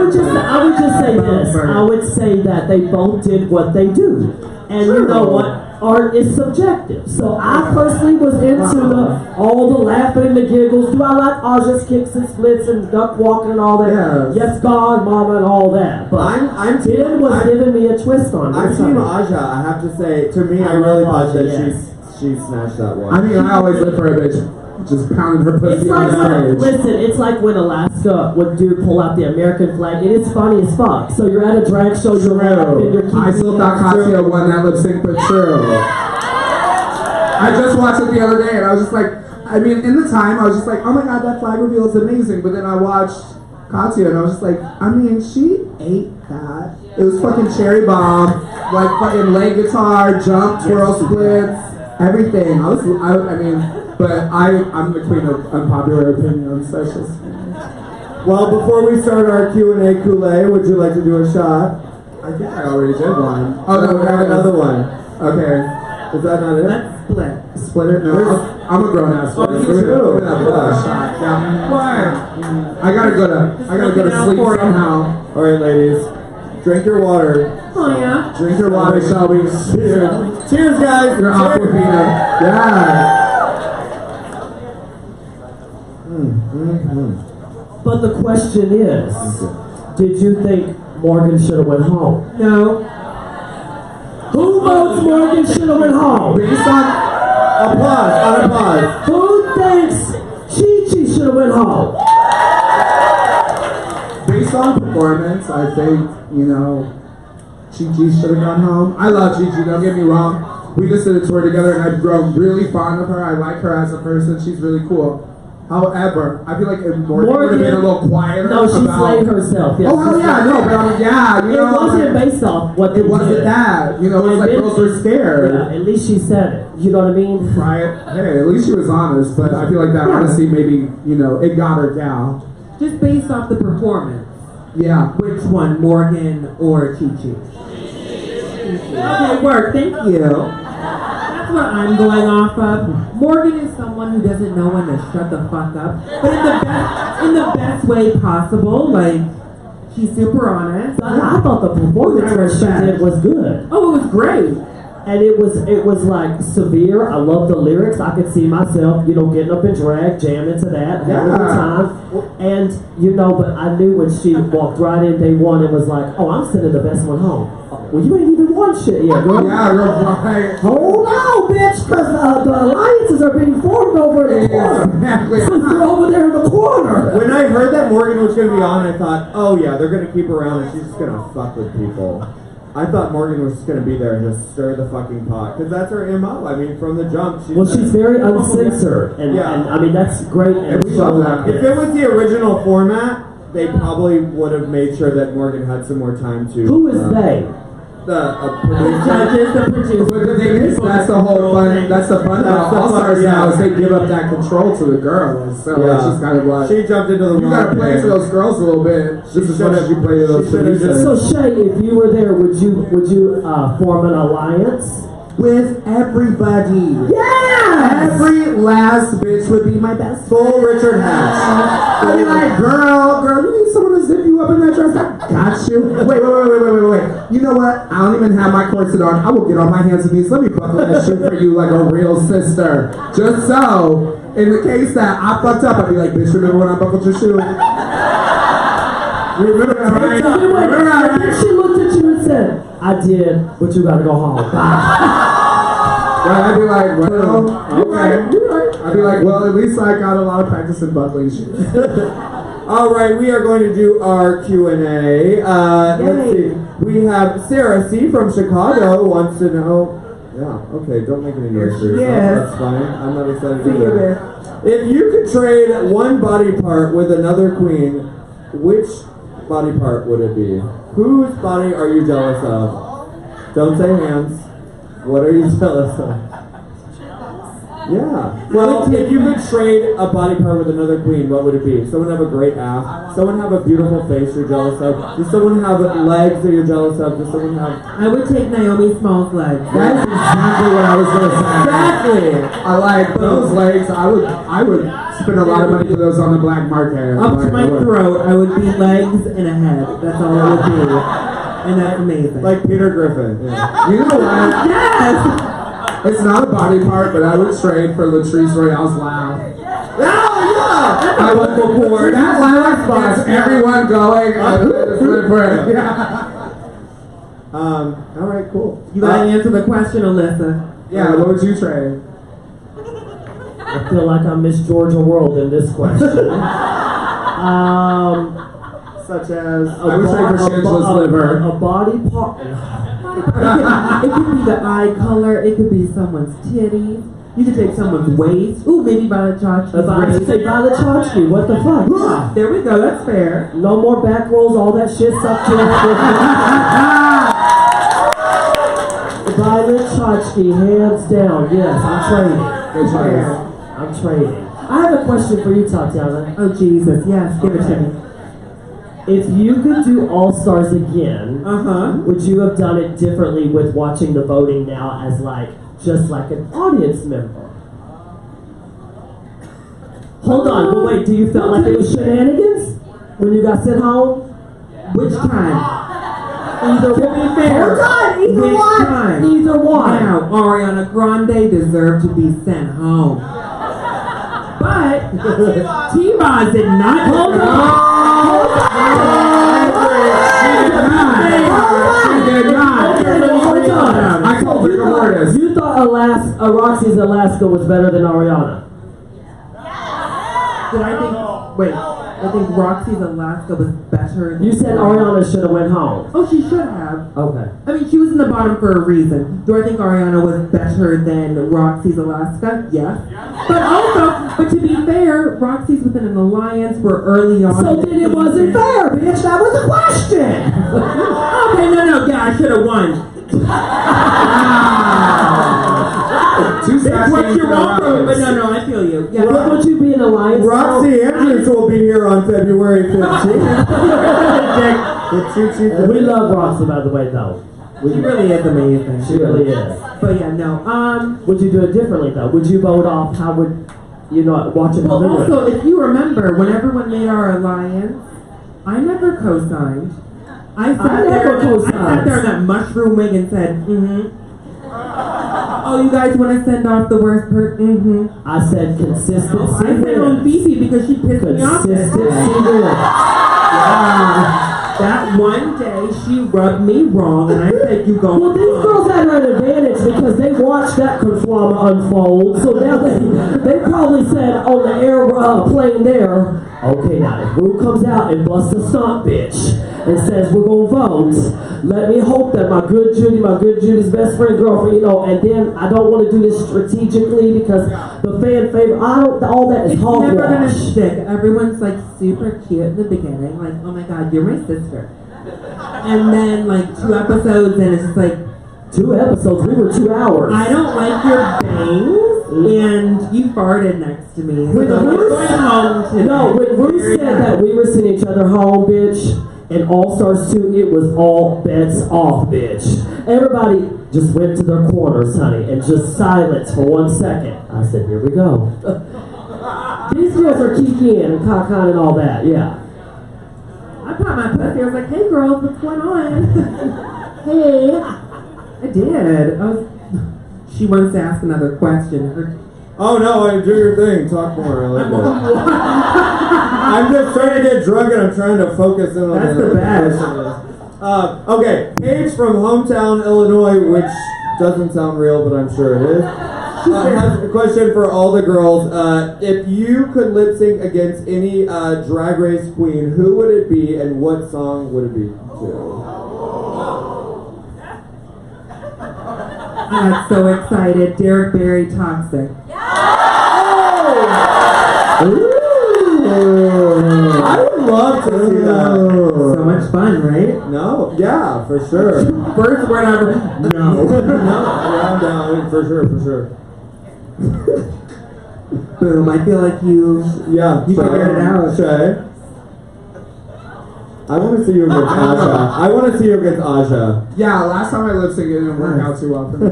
would just say this. I would say that they both did what they do. And you know what? Art is subjective. So I personally was into all the laughing and the giggles. Do I like Aja's kicks and splits and duck walking and all that? Yeah. Yes, God, Mama, and all that. But I'm Tim was giving me a twist on I'm this. team Aja. I have to say, to me, I really thought that she smashed that one. I mean, I always live for a bitch just pounding her pussy It's on like stage. it's like when Alaska would pull out the American flag. It is funny as fuck. So you're at a drag show, you're laughing, you're keeping I still thought Katya won that lip sync, but true. I just watched it the other day, and I was just like, I mean, in the time, I was just like, oh my god, that flag reveal is amazing. But then I watched Katya, and I was just like, I mean, she ate that. It was fucking cherry bomb, like fucking leg guitar, jump, twirl splits, everything. I mean, but I'm the queen of unpopular opinions, so it's just. Well, before we start our Q&A, Couleé, would you like to do a shot? I think I already did one. Oh, no, we have another one. Okay. Is that not it? Let's split. Split it? No. I'm a grown ass. Oh, you too. I gotta go to sleep somehow. Alright, ladies. Drink your water. Oh, yeah. Drink your water, Shelby. Cheers. Cheers, guys. Your Aquafina. Yeah. But the question is, did you think Morgan should have went home? No. Who votes Morgan should have went home? Based on applause. Who thinks Chi-Chi should have went home? based on performance, I think, you know, Chi-Chi should have gone home. I love Chi-Chi, don't get me wrong. We just did a tour together and I've grown really fond of her. I like her as a person. She's really cool. However, I feel like if Morgan would have been a little quieter. No, she slayed herself. Yes, oh, hell yeah, no, but I mean, yeah, you know. It wasn't based off what they It wasn't did. that. You know, it was like girls were scared. Yeah, at least she said it. You know what I mean? Right? Hey, at least she was honest, but I feel like that honesty maybe, you know, it got her down. Just based off the performance. Yeah. Which one, Morgan or Chi-Chi? Okay, work, thank you. That's what I'm going off of. Morgan is someone who doesn't know when to shut the fuck up, but in the best way possible. Like, she's super honest. I thought the performance that she did was good. Oh, it was great. And it was like severe. I love the lyrics. I could see myself, you know, getting up in drag, jamming to that, having a good time. And, you know, but I knew when she walked right in day one and was like, oh, I'm sending the best one home. Well, you ain't even won shit yet, girl. Yeah, right. Hold on, bitch, because the alliances are being formed over in the corner. Exactly. They're over there in the corner. When I heard that Morgan was going to be on, I thought, oh yeah, they're going to keep her around and she's just going to fuck with people. I thought Morgan was just gonna be there and just stir the fucking pot, because that's her MO. I mean, from the jump, she's very uncensored, and I mean that's great. And we love that. If it was the original format, they probably would have made sure that Morgan had some more time to. Who is they? The Judges, the producers. But the thing is, that's the whole fun. That's the fun about All Stars now is they give up that control to the girls. So she's kind of like she jumped into the. You gotta play to those girls a little bit. This is what you play to those producers. So Shea, if you were there, would you form an alliance with everybody? Yes! Every last bitch would be my best full Richard Hatch. I'd be like, girl, you need someone to zip you up in that dress? I got you. Wait. You know what? I don't even have my corset on. I will get on my hands and knees. Let me buckle that shit for you like a real sister. Just so, in the case that I fucked up, I'd be like, bitch, remember when I buckled your shoe? Remember that, right? And then she looked at you and said, I did, but you gotta go home. Bye. Right, I'd be like, well, okay. I'd be like, well, at least I got a lot of practice in buckling shoes. All right, we are going to do our Q&A. Let's see. We have Sarah C. from Chicago wants to know. Yeah, okay, don't make any noise for yourself. Yes. That's fine. I'm not excited either. If you could trade one body part with another queen, which body part would it be? Whose body are you jealous of? Don't say hands. What are you jealous of? Yeah. Well, if you could trade a body part with another queen, what would it be? Someone have a great ass? Someone have a beautiful face you're jealous of? Does someone have legs that you're jealous of? Does someone have... I would take Naomi Small's legs. That's exactly what I was going to say. Exactly! I like those legs. I would spend a lot of money for those on the black market. Up to my throat, I would be legs and a head. That's all it would be. And that's amazing. Like Peter Griffin. Yeah. You know what? Yes! It's not a body part, but I would trade for Latrice Royale's laugh. Oh, yeah! I would go for that laugh gets everyone going. All right, cool. You gotta answer the question, Alyssa. Yeah, what would you trade? I feel like I'm Miss Georgia World in this question. Such as... I would trade for Shangela's liver. A body part. It could be the eye color. It could be someone's titties. You could take someone's waist. Ooh, maybe Balichotchi's waist. Say Balichotchi. What the fuck? There we go. That's fair. No more back rolls. All that shit sucked in. Balichotchi, hands down. Yes, I'm trading. Good choice. I'm trading. I have a question for you, Tatianna. Oh, Jesus. Yes, give it to me. If you could do All Stars again, would you have done it differently with watching the voting now as just like an audience member? Hold on, but wait, do you feel like it was shenanigans when you got sent home? Which time? Either To be fair, hold on, either which one. time? Either one. Now, Ariana Grande deserved to be sent home. But T-Boz did not. Hold on. I told you You thought Roxy's Alaska was better than Ariana? Did I think? Wait, I think Roxy's Alaska was better. You said Ariana should have went home. Oh, she should have. Okay. I mean, she was in the bottom for a reason. Do I think Ariana was better than Roxy's Alaska? Yes. But to be fair, Roxy's within an alliance. We're early on. So then it wasn't fair, bitch. That was a question. Okay, no, yeah, I should have won. That's what you're wrong for, but no, I feel you. Yeah. What would you be in alliance? Roxy Andrews will be here on February 15th. We love Roxy, by the way, though. She really is amazing. She really is. But yeah, no. Would you do it differently, though? Would you vote off? How would you not watch it? Well, also, if you remember, when everyone made our alliance, I never co-signed. I sat there in that mushroom wig and said, oh, you guys want to send off the worst person? I said consistency. I said on Fifi because she pissed me off. Consistency. That one day she rubbed me wrong and I said, you go. Well, these girls had an advantage because they watched that conflama unfold. So now they probably said on the air plane there, okay, now if Ru comes out and busts a stunt bitch and says we're gonna vote, let me hope that my good Judy's best friend girlfriend, you know, and then I don't want to do this strategically because the fan favorite, all that is It's hogwash. never gonna stick. Everyone's like super cute in the beginning, like, oh my god, you're my sister. And then like 2 episodes and it's just like, 2 episodes, we were 2 hours. I don't like your bangs, and you farted next to me. When So Ru we're going home today. No, when Ru said that we were sending each other home, bitch, and All Stars 2, it was all bets off, bitch. Everybody just went to their corners, honey, and just silence for 1 second. I said, here we go. These girls are Kiki and Kakan and all that, yeah. I popped my pussy. I was like, hey girls, what's going on? Hey. I did. She wants to ask another question. Oh no, do your thing. Talk more. I like that. I'm just trying to get drunk and I'm trying to focus in on That's the best. Okay, Paige from hometown Illinois, which doesn't sound real, but I'm sure it is. Has a question for all the girls. If you could lip sync against any drag race queen, who would it be and what song would it be to? I'm so excited. Derek Barry, Toxic. I would love to see that. So much fun, right? No? Yeah, for sure. First word ever. No. No, yeah, I'm down. For sure. Boom. I feel like you figured it out. Shay. I want to see you against Aja. I want to see you against Aja. Yeah, last time I lip synced, it didn't work out too well for me.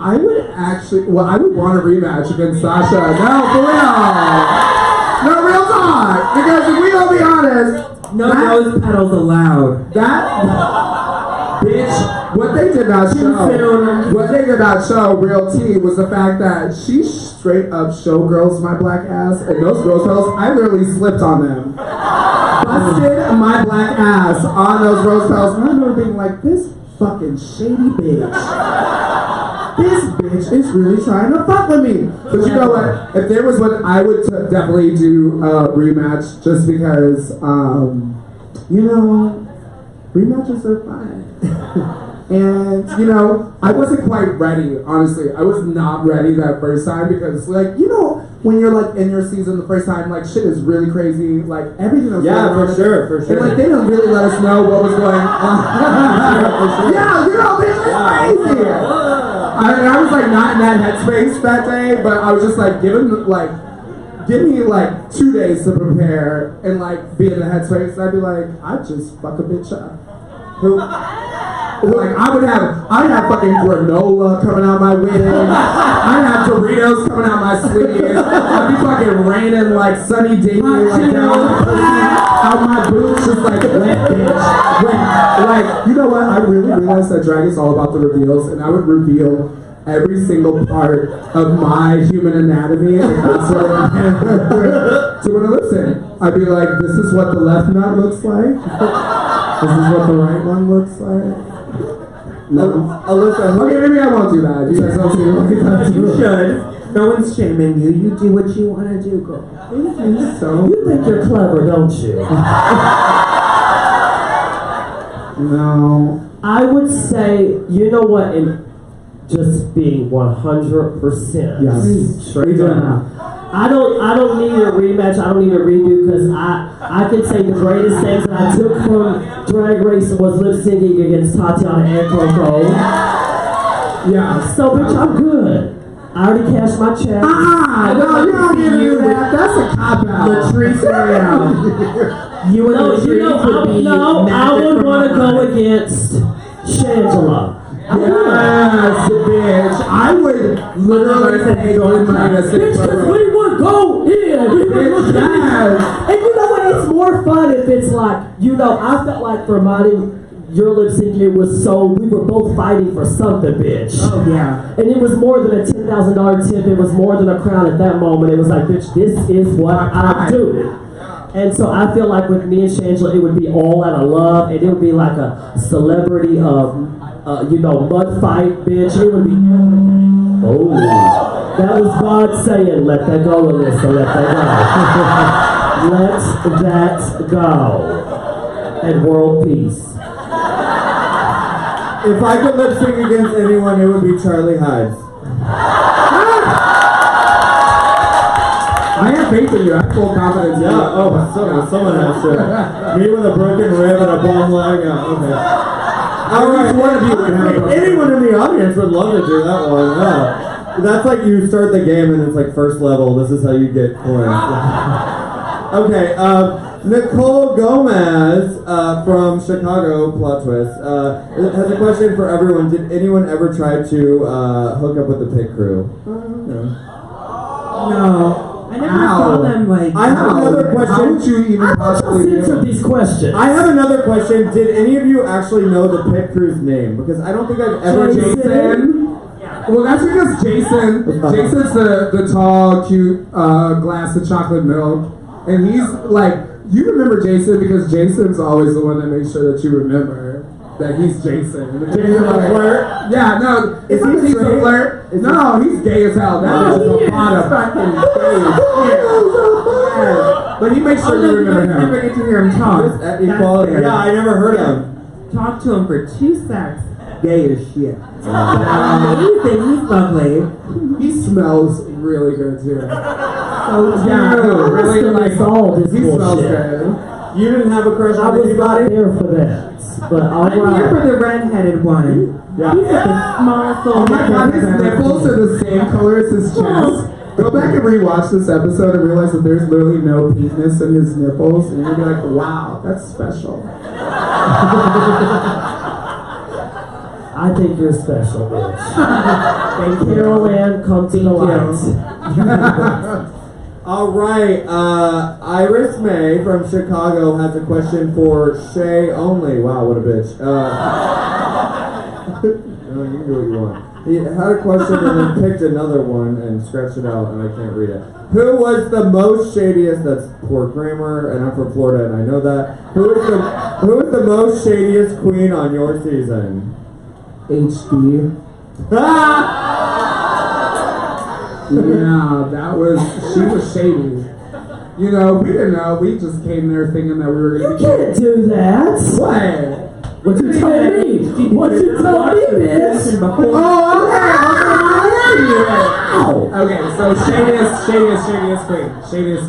I would actually, I would want a rematch against Sasha. No, for real. No, real talk. Because if we gonna be honest, No rose petals allowed. that bitch, what they did not show, real tea, was the fact that she straight up showgirls my black ass, and those rose petals, I literally slipped on them. Busted my black ass on those rose petals, and I remember being like, this fucking shady bitch. This bitch is really trying to fuck with me. But you know what? If there was one, I would definitely do a rematch just because, rematches are fun. And, I wasn't quite ready, honestly. I was not ready that first time because, when you're, in your season the first time, shit is really crazy. Everything was going on. For sure. And, they didn't really let us know what was going on. Yeah, bitch, it's crazy. I was not in that headspace that day, but I was just give me 2 days to prepare and be in the headspace. I'd be I'd just fuck a bitch up. I'd have fucking granola coming out my wig. I'd have Doritos coming out my sleeves. I'd be fucking raining Sunny D out my boots, just wet bitch. You know what? I really realized that drag is all about the reveals, and I would reveal every single part of my human anatomy, and that's what I'm doing a lip sync. I'd be this is what the left nut looks like. This is what the right one looks like. No. Alyssa, okay, maybe I won't do that. You guys don't see me like that. You should. No one's shaming you. You do what you want to do, girl. You think you're clever, don't you? No. I would say, you know what, and just being 100% straight up. I don't need a rematch. I don't need a redo because I can say the greatest things that I took from Drag Race was lip syncing against Tatianna and Coco. Yeah. So bitch, I'm good. I already cashed my check. No, you don't give me that. That's a cop out. Latrice Royale. You and Latrice would be I would want to go against Shangela. Yes, bitch. I would literally say go in my Bitch, because we would go in. Yes. And you know what? It's more fun if it's I felt like for your lip sync, it was we were both fighting for something, bitch. Oh, yeah. And it was more than a $10,000 tip. It was more than a crown at that moment. It was bitch, this is what I do. And so I feel like with me and Shangela, it would be all out of love, and it would be like a celebrity mud fight, bitch. It would be, oh, that was God saying, let that go, Alyssa, let that go. Let that go. And world peace. If I could lip sync against anyone, it would be Charlie Hides. I have faith in you. I have full confidence. Yeah, someone has to. Me with a broken rib and a bum leg. Okay. Alright, anyone in the audience would love to do that one. Yeah. That's like you start the game and it's like first level. This is how you get coins. Okay, Nicole Gomez from Chicago, plot twist, has a question for everyone. Did anyone ever try to hook up with the pit crew? No. I never saw them like. I have another question. How would you even possibly Answer these questions. I have another question. Did any of you actually know the pit crew's name? Because I don't think I've ever. Jason. Well, that's because Jason's the tall, cute glass of chocolate milk, and he's like, you remember Jason because Jason's always the one that makes sure that you remember that he's Jason. And Jason's like, flirt? Yeah, no, it's not that he's a flirt. No, he's gay as hell. That is a lot of fucking gay as shit. But he makes sure you remember him. Never get to hear him talk. Equality. Yeah, I never heard him. Talk to him for 2 seconds. Gay as shit. Amazing. He's lovely. He smells really good too. So Yeah, really like he smells good. You didn't have a crush I on was not anybody? there for that. But I'm here for the redheaded one. Yeah. He's like a small soul. Oh my god, his nipples are the same color as his chest. Go back and rewatch this episode and realize that there's literally no penis in his nipples, and you'll be like, wow, that's special. I think you're special, bitch. And Carol Ann, come to the light. All right, Iris May from Chicago has a question for Shea only. Wow, what a bitch. No, you can do what you want. He had a question and then picked another one and scratched it out, and I can't read it. Who was the most shadiest? That's poor grammar, and I'm from Florida, and I know that. Who is the most shadiest queen on your season? HD. Yeah, she was shady. You know, we didn't know. We just came there thinking that we were going to be. You can't do that. What? What you told me? What you told me, bitch? Oh, okay. Okay, so shadiest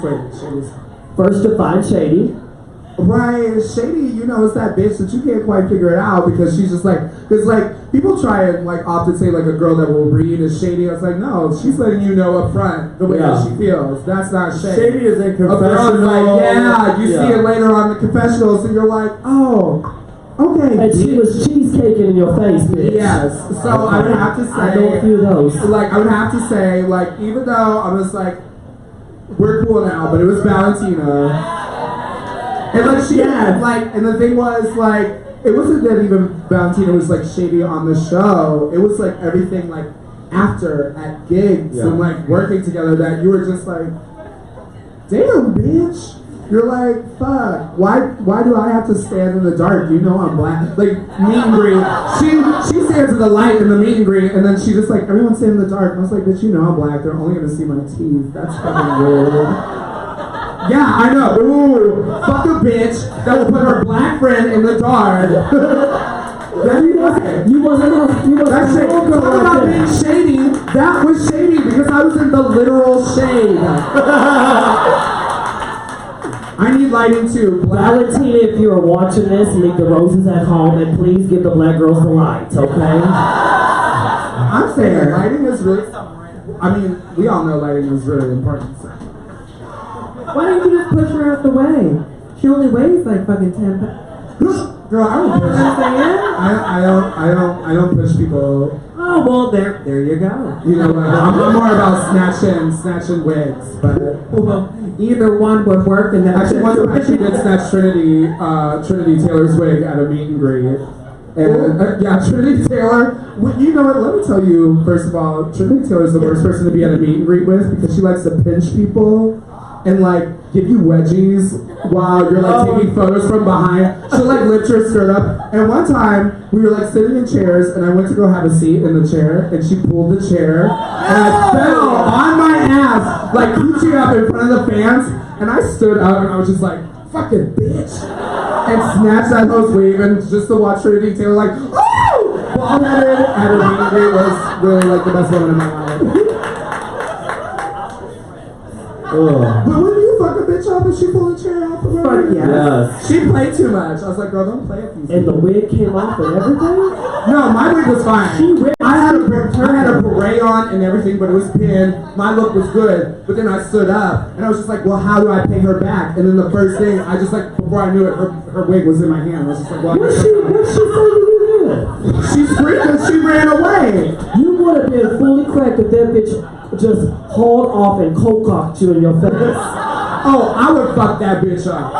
queen. First define shady. Right, shady, you know, it's that bitch that you can't quite figure it out because she's just like, because like, people try and like often say like a girl that will read is shady. I was like, no, she's letting you know up front the way that she feels. That's not shady. Shady is a confessional. A girl is like, yeah, you see it later on the confessional, so you're like, oh, okay. And she was cheesecaking in your face, bitch. Yes, so I would have to say, I know a few of those. Like, I would have to say, like, even though I was like, we're cool now, but it was Valentina. And like she had like, and the thing was like, it wasn't that even Valentina was like shady on the show. It was like everything like after at gigs and like working together that you were just like, damn bitch. You're like, fuck. Why do I have to stand in the dark? You know I'm black. Like meet and greet. She stands in the light in the meet and greet, and then she just like everyone stand in the dark. And I was like, bitch, you know I'm black. They're only gonna see my teeth. That's fucking weird. Yeah, I know. Ooh, fuck a bitch that will put her black friend in the dark. You wasn't That's shady. Talk about being shady. That was shady because I was in the literal shade. I need lighting too. Valentina, if you are watching this, leave the roses at home and please give the black girls the light, okay? I'm saying lighting is really. I mean, we all know lighting is really important. So. Why don't you just push her out the way? She only weighs like fucking 10 pounds. Girl, I don't push. I don't push people. Oh well, there you go. You know what? I'm more about snatching wigs, but well, either one would work, and then actually one time she did snatch Trinity Taylor's wig at a meet and greet. And yeah, Trinity Taylor. You know what? Let me tell you. First of all, Trinity Taylor is the worst person to be at a meet and greet with because she likes to pinch people. and like give you wedgies while you're like taking photos from behind. She'll like lift your skirt up. And one time we were like sitting in chairs, and I went to go have a seat in the chair, and she pulled the chair, and I fell on my ass like coochie up in front of the fans, and I stood up and I was just like, fucking bitch, and snatched that host wave, and just to watch Trinity Taylor like, oh, ball headed at a meet and greet was really like the best moment of my life. But when you fuck a bitch up and she pulled a chair out from her, Yes. she played too much. I was like, girl, don't play at these. And the wig came off and everything? No, my wig was fine. I had a beret on and everything, but it was pinned. My look was good, but then I stood up and I was just like, well, how do I pay her back? And then the first thing, I just like, before I knew it, her wig was in my hand. I was just like, well, What's she saying to you then? she screamed and she ran away. You would have been fully cracked if that bitch just hauled off and cold-cocked you in your face. Oh, I would fuck that bitch up.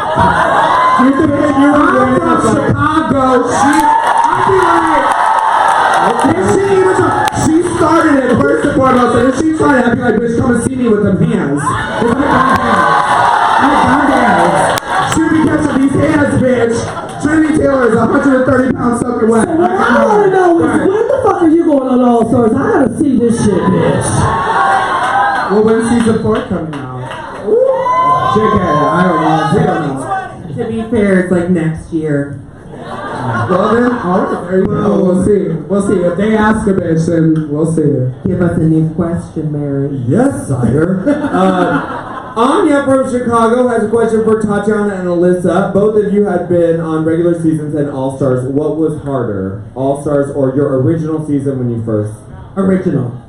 You think I'm from Chicago? I'd be like, she started it first and foremost, and if she started, I'd be like, bitch, come and see me with them hands. With my hands. She would be catching these hands, bitch. Trinity Taylor is 130 pounds soaking wet. What I want to know is, when the fuck are you going on All Stars? I gotta see this shit, bitch. Well, when's season 4 coming out? JK, I don't know. We don't know. To be fair, it's like next year. Well then, alright, there you go. We'll see. We'll see. If they ask a bitch, then we'll see. Give us a new question, Mary. Yes, sire. Anya from Chicago has a question for Tatianna and Alyssa. Both of you had been on regular seasons and All Stars. What was harder, All Stars or your original season when you first? Original.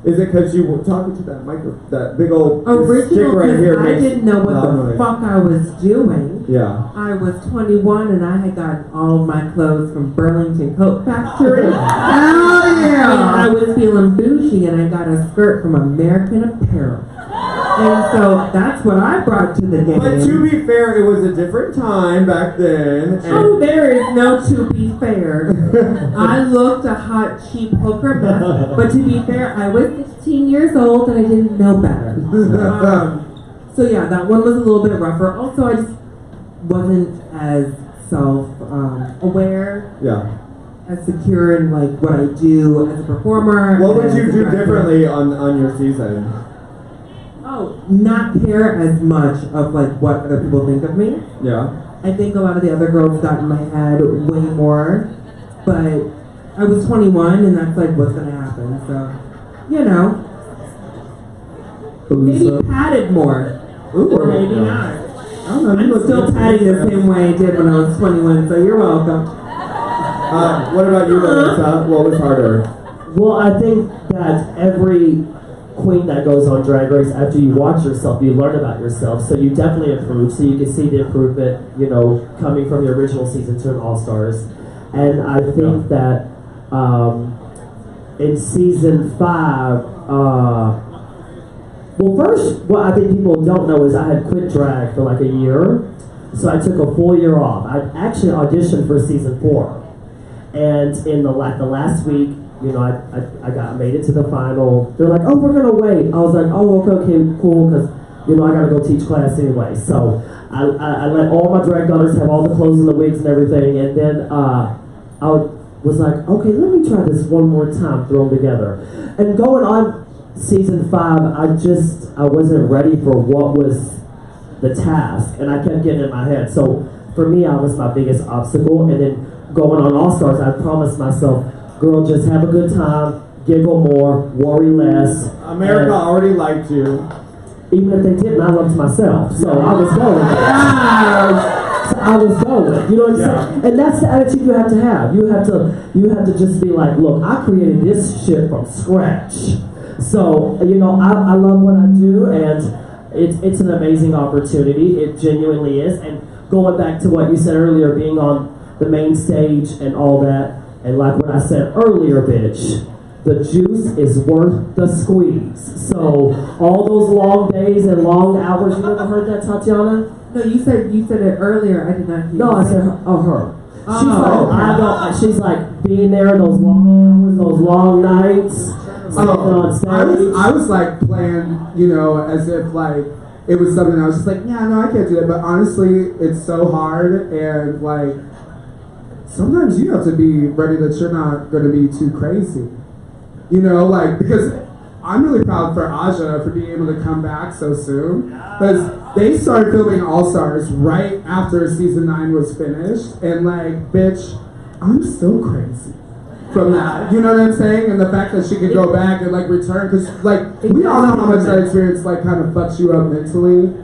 Is it because you were talking to that big old Original, stick right here? I didn't know what the noise. fuck I was doing. Yeah. I was 21 and I had gotten all of my clothes from Burlington Coat Factory. Hell yeah! And I was feeling bougie and I got a skirt from American Apparel. And so that's what I brought to the game. But to be fair, it was a different time back then. Oh, there is no to be fair. I looked a hot, cheap hooker mess, but to be fair, I was 16 years old and I didn't know better. So yeah, that one was a little bit rougher. Also, I just wasn't as self-aware, as secure in like what I do as a performer. What would you do differently on your season? Oh, not care as much of like what other people think of me. Yeah. I think a lot of the other girls got in my head way more, but I was 21 and that's like what's gonna happen. So, you know, maybe padded more, or maybe not. I don't know. I'm still padding the same way I did when I was 21. So you're welcome. What about you, Alyssa? What was harder? Well, I think that every queen that goes on Drag Race, after you watch yourself, you learn about yourself, so you definitely improve, so you can see the improvement, you know, coming from your original season to an All-Stars. And I think that in season 5, well, first, what I think people don't know is I had quit drag for like a year, so I took a full year off. I actually auditioned for season 4, and in the last week, you know, I made it to the final. They're like, oh, we're gonna wait. I was like, oh, okay, cool, because, you know, I gotta go teach class anyway. So I let all my drag daughters have all the clothes and the wigs and everything, and then I was like, okay, let me try this one more time, throw them together. And going on season 5, I wasn't ready for what was the task, and I kept getting in my head. So for me, I was my biggest obstacle, and then going on All Stars, I promised myself, girl, just have a good time, giggle more, worry less. America already liked you. Even if they didn't, I loved myself. So I was going. So I was going. You know what I'm saying? And that's the attitude you have to have. You have to just be like, look, I created this shit from scratch. So, you know, I love what I do, and it's an amazing opportunity. It genuinely is. And going back to what you said earlier, being on the main stage and all that, and like what I said earlier, bitch, the juice is worth the squeeze. So all those long days and long hours, you never heard that, Tatianna? No, you said it earlier. I did not hear. No, I said her. Oh, She's like being there those long hours, those long nights. On stage. I was like playing, you know, as if like it was something I was just like, yeah, no, I can't do that. But honestly, it's so hard, and like sometimes you have to be ready that you're not going to be too crazy. You know, like, because I'm really proud for Aja for being able to come back so soon. Because they started filming All Stars right after season 9 was finished. And like, bitch, I'm still crazy from that. You know what I'm saying? And the fact that she could go back and like return. Because like, we all know how much that experience like kind of fucks you up mentally.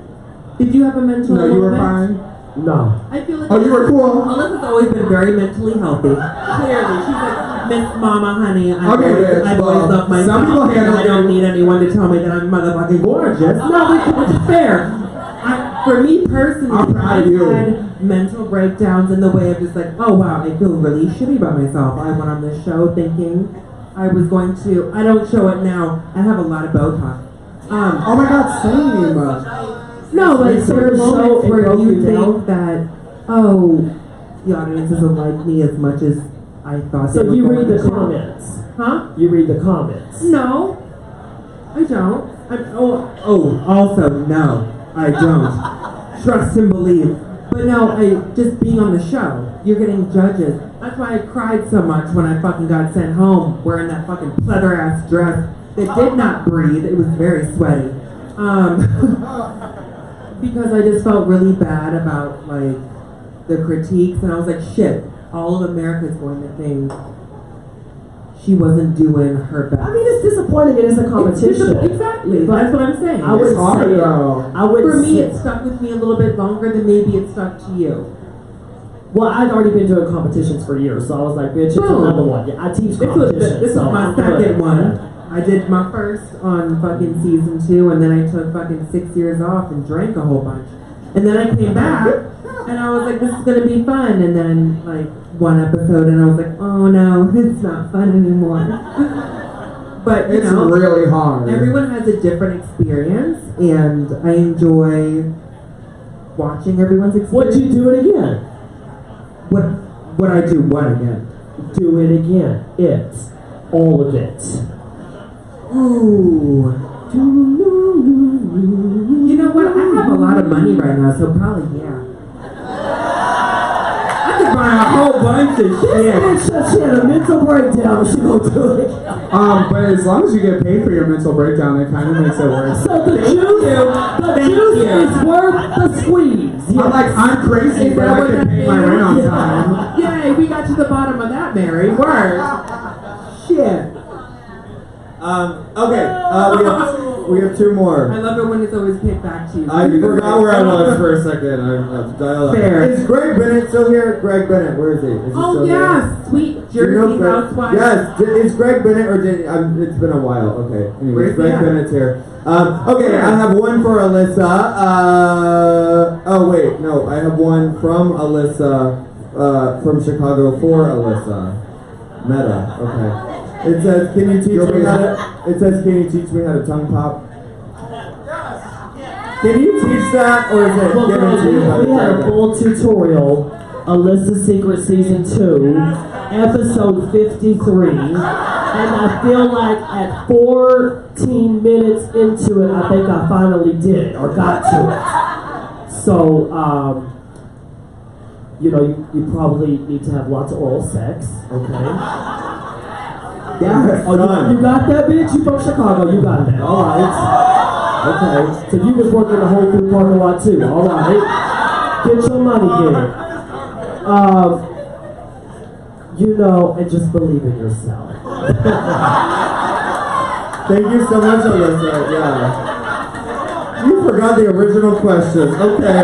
Did you have a mental No, you were moment? fine? No. I feel like Oh, you were cool? Alyssa's always been very mentally healthy. Clearly. She's like, Miss Mama, honey, I've always loved some myself, people and handle I don't need anyone to tell me that I'm motherfucking gorgeous. No, it's fair. For me personally, I'm proud I've of you. had mental breakdowns in the way of just like, oh wow, I feel really shitty about myself. I went on this show thinking I was going to, I don't show it now, I have a lot of Botox. Oh my God, same. No, but It's there are your show, moments it where broke you you down? think that, oh, the audience doesn't like me as much as I thought So they were you going read the to. comments. Huh? You read the comments. No, I don't. Also, no, I don't. Trust and believe. But no, just being on the show, you're getting judges. That's why I cried so much when I fucking got sent home wearing that fucking pleather ass dress that did not breathe. It was very sweaty. Because I just felt really bad about like the critiques, and I was like, shit, all of America's going to think she wasn't doing her best. I mean, it's disappointing. It is a competition. Exactly. But That's what I'm saying. I would It's hard, say, though. I would For me, say, it stuck with me a little bit longer than maybe it stuck to you. well, I'd already been doing competitions for years, so I was like, bitch, it's Boom. another one. Yeah, I teach This competitions. is so my I'm good. second one. I did my first on fucking season 2, and then I took fucking 6 years off and drank a whole bunch. And then I came back, and I was like, this is gonna be fun. And then, like, one episode, and I was like, oh no, it's not fun anymore. But, you It's know, really hard. everyone has a different experience, and I enjoy watching everyone's experience. Would you do it again? Would I do what again? Do it again. It. All of it. Ooh. You know what? I have a lot of money right now, so probably yeah. I could buy a whole bunch of shit. She had a mental breakdown. She gonna do it. But as long as you get paid for your mental breakdown, it kind of makes it worse. So the juice is worth the squeeze. Yes. I'm like, I'm crazy, Is but that I what can that pay my means? rent on time. Yay, we got to the bottom of that, Mary. Word. Shit. Okay, we have two I more. love it when it's always picked back to you. I forgot where I was for a second. I've dialed up. Fair. Is Greg Bennett still here? Greg Bennett, where is he? Is he Oh still yeah, here? sweet Do you know Jersey Greg- housewife. Yes, is Greg Bennett or did it's been a while. Okay, anyways, Where's Greg he at? Bennett's here. Okay, I have one for Alyssa. Oh wait, no, I have one from Alyssa, from Chicago for Alyssa. Meta, okay. It says, can you teach me how to, it says, can you teach me how to tongue pop? Can you teach that, or is it Well, given girls, to you by the we had a director? full tutorial, Alyssa's Secret Season 2, Episode 53, and I feel like at 14 minutes into it, I think I finally did it, or got to it. So, you know, you probably need to have lots of oral sex, okay? Yeah, Oh, you got that, bitch? You from Chicago, you got that, alright. Okay, so you was working the whole food parking lot too, alright. Get your money here. You know, and just believe in yourself. Thank you so much, Alyssa. Yeah. You forgot the original questions. Okay.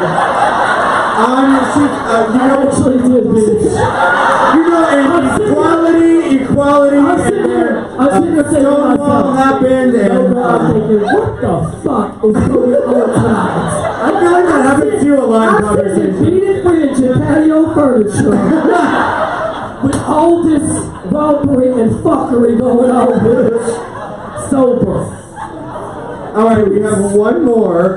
You know, Actually did, bitch. you know, and equality, I'm sitting here saying to Stonewall myself, happened, no, and girl, I'm thinking, what the fuck is going on tonight? I feel like that happens to you a lot in I'm sitting conversation. heated fridge and patio furniture with all this robbery and fuckery going on, bitch. Sober. All right, we have one more.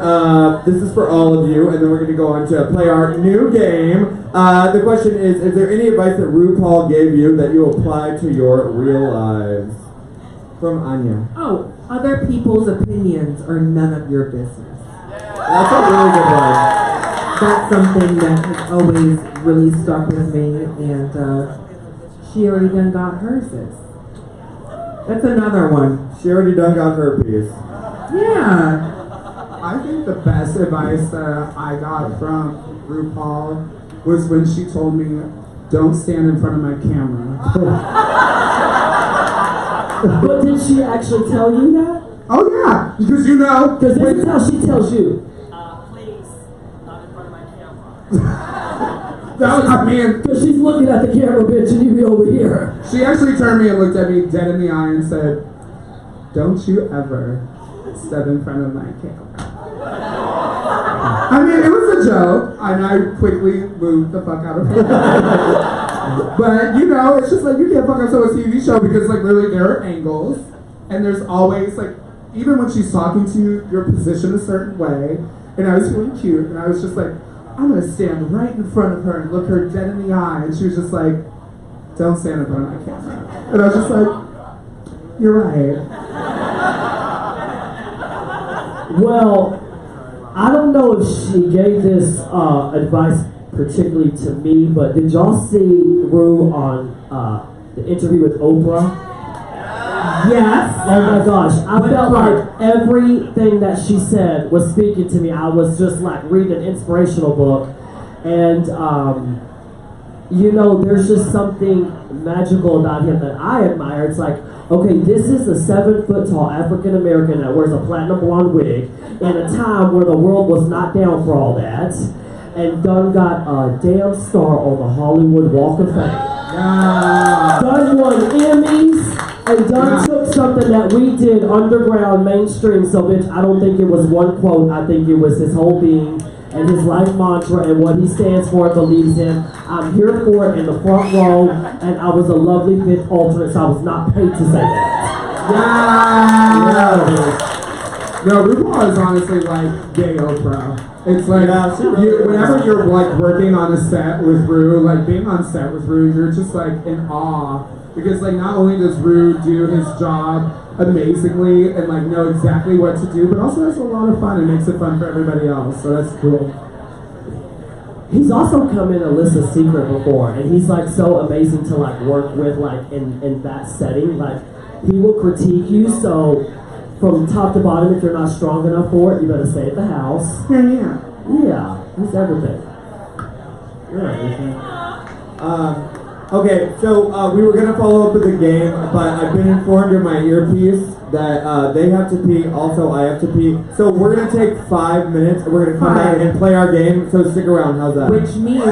This is for all of you, and then we're going to go on to play our new game. The question is there any advice that RuPaul gave you that you apply to your real lives? From Anya. Oh, other people's opinions are none of your business. That's a really good one. That's something that has always really stuck with me, and she already done got hers. That's another one. She already done got her piece. Yeah. I think the best advice that I got from RuPaul was when she told me, don't stand in front of my camera. But did she actually tell you that? Oh yeah, because you know. Because this is how she tells you. Please, not in front of my camera. That was, I mean, Because she's looking at the camera, bitch, and you be over here. she actually turned me and looked at me dead in the eye and said, don't you ever step in front of my camera. I mean, it was a joke, and I quickly moved the fuck out of it. But, you know, it's just like, you can't fuck up to a TV show because, like, literally there are angles, and there's always, like, even when she's talking to you, you're positioned a certain way, and I was feeling cute, and I was just like, I'm gonna stand right in front of her and look her dead in the eye, and she was just like, don't stand in front of my camera. And I was just like, you're right. Well, I don't know if she gave this advice particularly to me, but did y'all see Rue on the interview with Oprah? Yes. Oh my gosh, I felt like everything that she said was speaking to me. I was just like reading an inspirational book, and you know, there's just something magical about him that I admire. It's like, okay, this is a 7-foot tall African American that wears a platinum blonde wig in a time where the world was not down for all that, and done got a damn star on the Hollywood Walk of Fame. Yeah. Done won Emmys. And Dunn took something that we did underground, mainstream, so bitch, I don't think it was one quote, I think it was his whole being and his life mantra and what he stands for and believes in. I'm here for it in the front row, and I was a lovely fifth alternate, so I was not paid to say that. Yeah. No, RuPaul is honestly like gay Oprah. It's like, whenever you're like working on a set with Ru, like being on set with Ru, you're just like in awe. Because like not only does Ru do his job amazingly and like know exactly what to do, but also has a lot of fun and makes it fun for everybody else. So that's cool. He's also come in Alyssa's Secret before, and he's like so amazing to like work with like in that setting. Like he will critique you, so from top to bottom, if you're not strong enough for it, you better stay at the house. Yeah, he's everything. You're everything. Okay, so we were gonna follow up with the game, but I've been informed in my earpiece that they have to pee, also I have to pee. So we're gonna take 5 minutes, and we're gonna come back and play our game, so stick around, how's that? Which means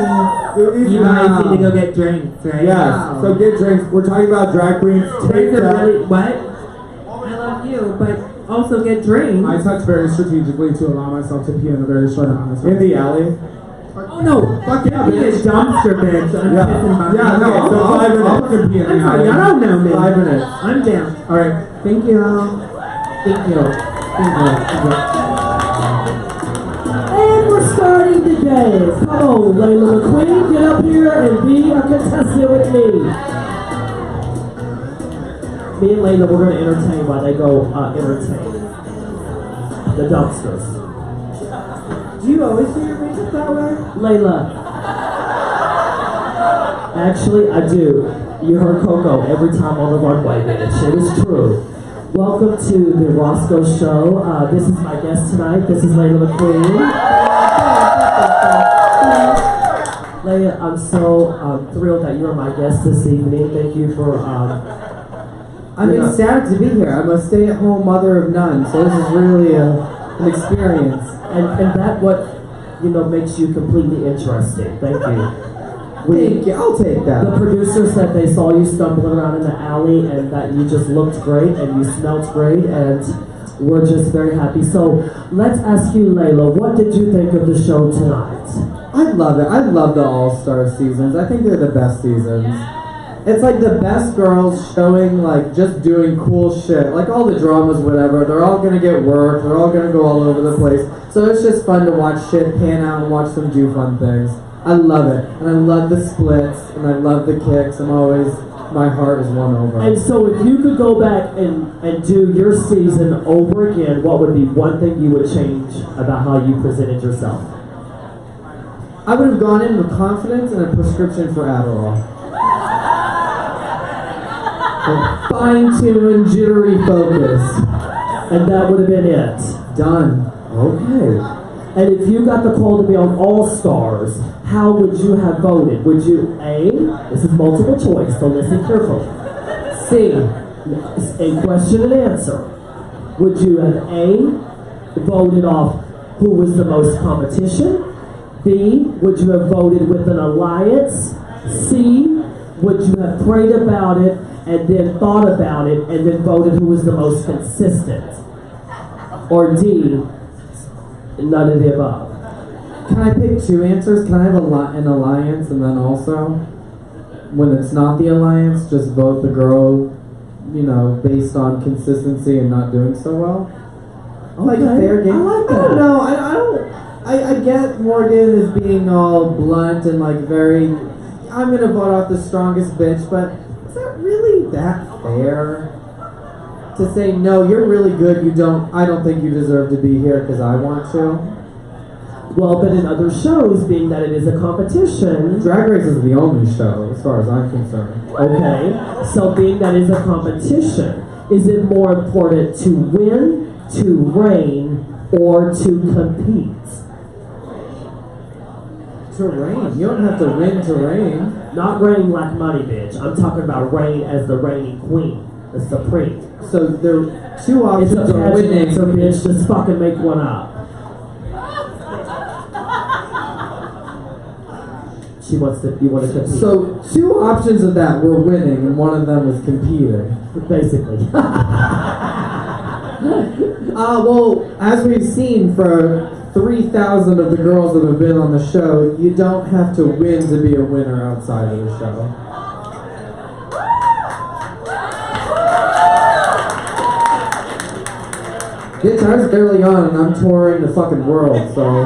you guys need to go get drinks, right? Yes, so get drinks. We're talking about drag queens. Take Really, what? I love you, but also get drinks. I touch very strategically to allow myself to pee in a very short amount of time. in the alley. Oh no, Fuck yeah, be a bitch. dumpster bitch. I'm Yeah. pissing my Yeah, no, Okay, so I'll 5 minutes. fucking pee in the I'm sorry, alley. y'all don't know me. 5 minutes. I'm down. Alright, thank you. Thank you. And we're starting the game. Come on, Layla McQueen, get up here and be a contestant with me. Me and Layla, we're gonna entertain while they go entertain the dumpsters. Do you always do your makeup that way? Layla. Actually, I do. You heard Coco every time on the runway, bitch. It is true. Welcome to the Roscoe Show. This is my guest tonight. This is Layla McQueen. Layla, I'm so thrilled that you're my guest this evening. Thank you for. I'm ecstatic to be here. I'm a stay-at-home mother of none, so this is really an experience. And that what makes you completely interesting. Thank you. Thank you. I'll take that. The producer said they saw you stumbling around in the alley and that you just looked great and you smelled great, and we're just very happy. So let's ask you, Layla, what did you think of the show tonight? I love it. I love the All-Star seasons. I think they're the best seasons. It's like the best girls showing, like, just doing cool shit. Like, all the dramas, whatever. They're all gonna get work. They're all gonna go all over the place. So it's just fun to watch shit pan out and watch them do fun things. I love it. And I love the splits. And I love the kicks. I'm always my heart is won over. And so if you could go back and do your season over again, what would be one thing you would change about how you presented yourself? I would have gone in with confidence and a prescription for Adderall. Fine-tuned, jittery focus. And that would have been it. Done. Okay. And if you got the call to be on All Stars, how would you have voted? Would you, A, this is multiple choice, so listen carefully. C, a question and answer. Would you have A, voted off who was the most competition? B, would you have voted with an alliance? C, would you have prayed about it and then thought about it and then voted who was the most consistent? Or D, none of the above? Can I pick two answers? Can I have an alliance and then also, when it's not the alliance, just vote the girl, based on consistency and not doing so well? Like a fair game? I like that. I don't know. I get Morgan as being all blunt and like very, I'm gonna vote out the strongest bitch, but is that really that fair? To say, no, you're really good, I don't think you deserve to be here because I want to? Well, but in other shows, being that it is a competition. Drag Race is the only show, as far as I'm concerned. Okay, so being that it's a competition, is it more important to win, to reign, or to compete? To reign. You don't have to win to reign. Not reign like money, bitch. I'm talking about reign as the reigning queen, the supreme. So there are two options It's a of pageant winning. answer, bitch. Just fucking make one up. You want to compete. So two options of that were winning, and one of them was competing. Basically. Well, as we've seen for 3,000 of the girls that have been on the show, you don't have to win to be a winner outside of the show. Bitch, I was barely on and I'm touring the fucking world, so...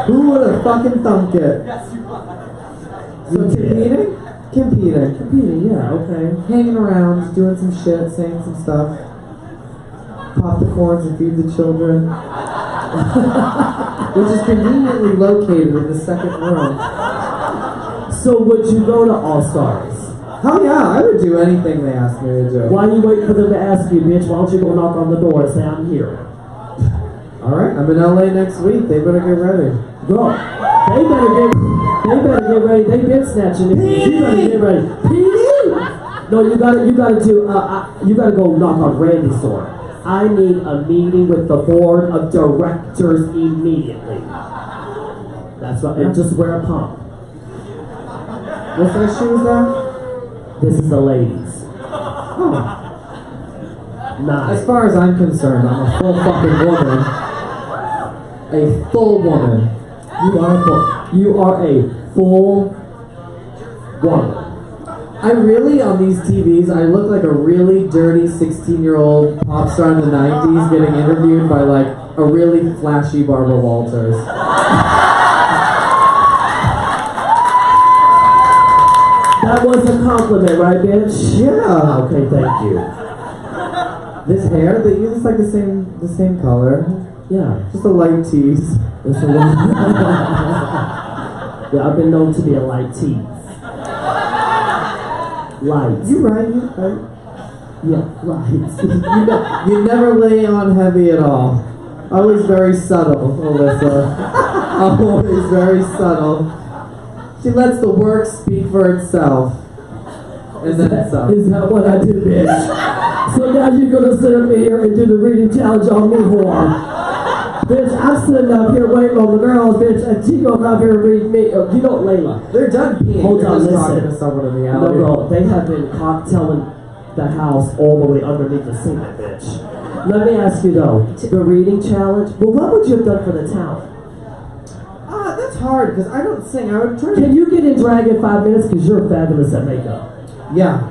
Who would have fucking thunked it? So competing? Competing, yeah, okay. Hanging around, doing some shit, saying some stuff. Pop the corns and feed the children. Which is conveniently located in the second room. So would you go to All Stars? Hell yeah, I would do anything they asked me to do. Why you waiting for them to ask you, bitch? Why don't you go knock on the door and say I'm here? Alright, I'm in LA next week. They better get ready. Go. They better get ready. They been snatching it. You better get ready. No, you gotta go knock on Randy's door. I need a meeting with the board of directors immediately. That's right. And just wear a pump. What size shoes there? This is the ladies. Oh. Nice. As far as I'm concerned, I'm a full fucking woman. A full woman. You are a full woman. I really, on these TVs, I look like a really dirty 16-year-old pop star in the 90s getting interviewed by like a really flashy Barbara Walters. That was a compliment, right, bitch? Yeah. Okay, thank you. This hair, it's like the same color. Yeah. Just a light tease. Yeah, I've been known to be a light tease. Light. You're right. Yeah, light. You never lay on heavy at all. Always very subtle, Alyssa. Always very subtle. She lets the work speak for itself. And then some. Is that what I do, bitch? So now you're gonna sit up here and do the reading challenge on me, whore. Bitch, I'm sitting up here waiting on the girls, bitch, and she gonna come up here and read me. You know, Layla. They're done peeing. Hold They're on, just listen. talking to someone in the No, alley. bro, they have been telling the house all the way underneath the cement, bitch. Let me ask you though, the reading challenge. Well, what would you have done for the talent? That's hard because I don't sing. I would try to. Can you get in drag in 5 minutes? Because you're fabulous at makeup. Yeah.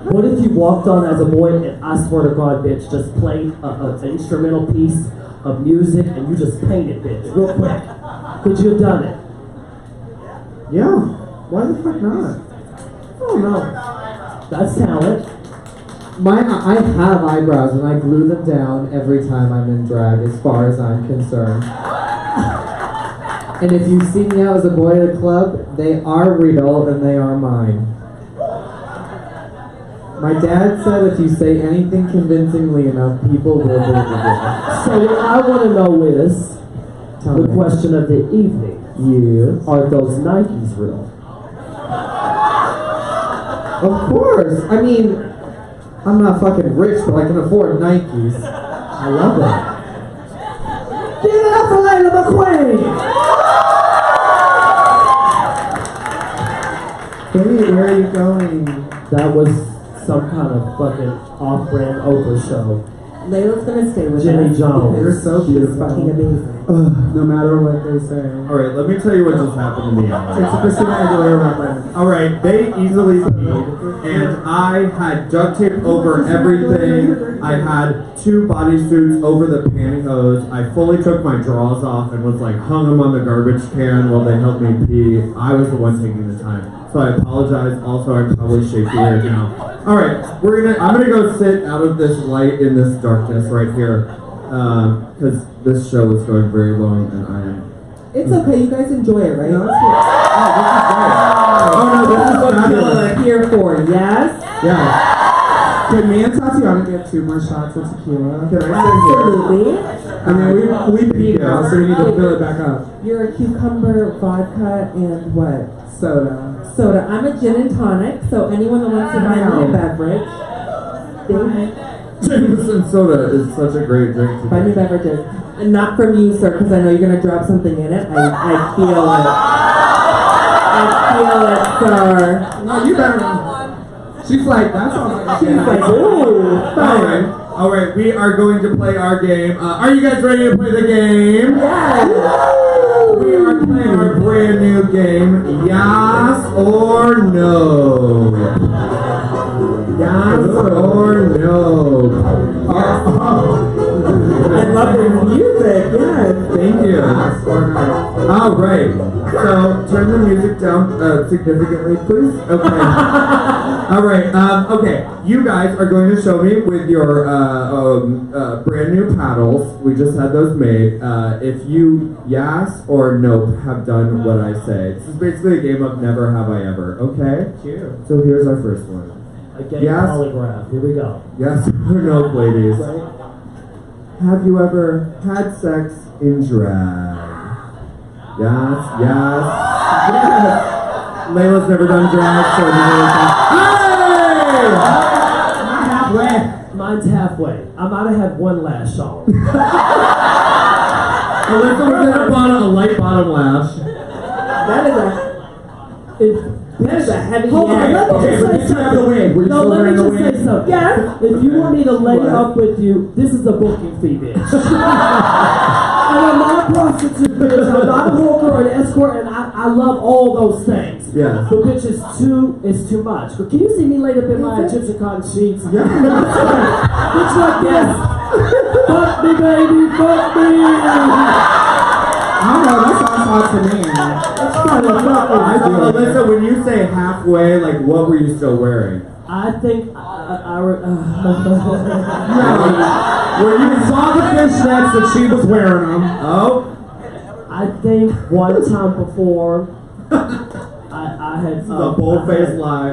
What if you walked on as a boy and I swear to God, bitch, just played an instrumental piece of music and you just painted, bitch, real quick? Could you have done it? Yeah. Why the fuck not? Oh no. That's talent. I have eyebrows and I glue them down every time I'm in drag, as far as I'm concerned. And if you see me out as a boy at a club, they are real and they are mine. My dad said if you say anything convincingly enough, people will believe it. So what I want to know is Tell the me. question of the evening. Yes. Are those Nikes real? Of course. I mean, I'm not fucking rich, but I can afford Nikes. I love that. Get it up for Layla McQueen! Baby, where are you going? That was some kind of fucking off-brand Oprah show. Layla's gonna stay with Jimmy us. Jones. You're so She's beautiful. fucking amazing. No matter what they say. Alright, let me tell you what just happened to me. It's a Christina Aguilera reference. Alright, they easily peed, and I had duct tape over everything. I had 2 bodysuits over the pantyhose. I fully took my drawers off and was like hung them on the garbage can while they helped me pee. I was the one taking the time. So I apologize. Also, I'm probably shaky right now. Alright, I'm gonna go sit out of this light in this darkness right here. Because this show is going very long and I am. It's okay, you guys enjoy it, right? No, it's good. Oh, this is What fabulous. you're here for, yes? Yeah. Can me and Tatianna get 2 more shots of tequila? Can I sit here? Absolutely. I mean, we peed now, so we need to fill it back up. You're a cucumber, vodka, and what? Soda. Soda. I'm a gin and tonic, so anyone that wants to buy me a beverage, Jameson soda is such a great drink to buy me beverages. And not from you, sir, because I know you're going to drop something in it. I feel it. I feel it, sir. No, you better. She's like, that sounds like a She's like, ooh, fine. Alright, we are going to play our game. Are you guys ready to play the game? Yes. We are playing our brand new game, Yes or No. Yes or No. I love the music, yes. Thank you. Alright, so turn the music down significantly, please. Okay. Alright, okay. You guys are going to show me with your brand new paddles. We just had those made. If you yes or nope have done what I say. This is basically a game of never have I ever, okay? Cute. So here's our first one. A gay Yes. polygraph. Here we go. Yes or no, ladies? Have you ever had sex in drag? Yes, yes, yes. Layla's never done drag, so Halfway. Mine's halfway. I might have had one lash on. Alyssa was gonna put on a light bottom lash. That is a heavy Hold on, yes. let me just say something. Were you No, still let me wearing the just wig? say something. Yes. If you want me to lay What? up with you, this is a booking fee, bitch. And I'm not a prostitute, bitch. I'm not a hooker or an escort, and I love all those things. Yes. But bitch, it's too much. But can you see me laid up in my Egyptian cotton sheets? Yeah. Bitch like this. Fuck me, baby, fuck me. I don't know, that sounds hot to me. It's kind of fucking. Alyssa, when you say halfway, like what were you still wearing? I think Where you saw the fishnets that she was wearing them. Oh, I think one time before I had the bold-faced lie.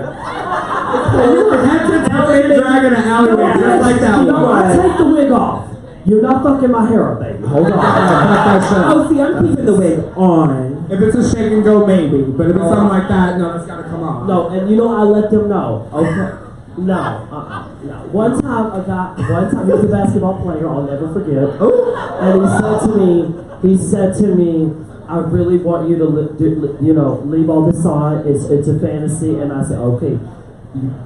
You were head to toe in drag in an alleyway, just like that You know, one. I take the wig off. You're not fucking my hair up, baby. Hold on. Oh, see, I'm keeping the wig on. If it's a shake and go, maybe. But if it's something like that, no, it's gotta come off. No, and you know I let them know. Okay. No. No. One time he was a basketball player, I'll never forget. And he said to me, I really want you to leave all this on. It's a fantasy. And I said, okay,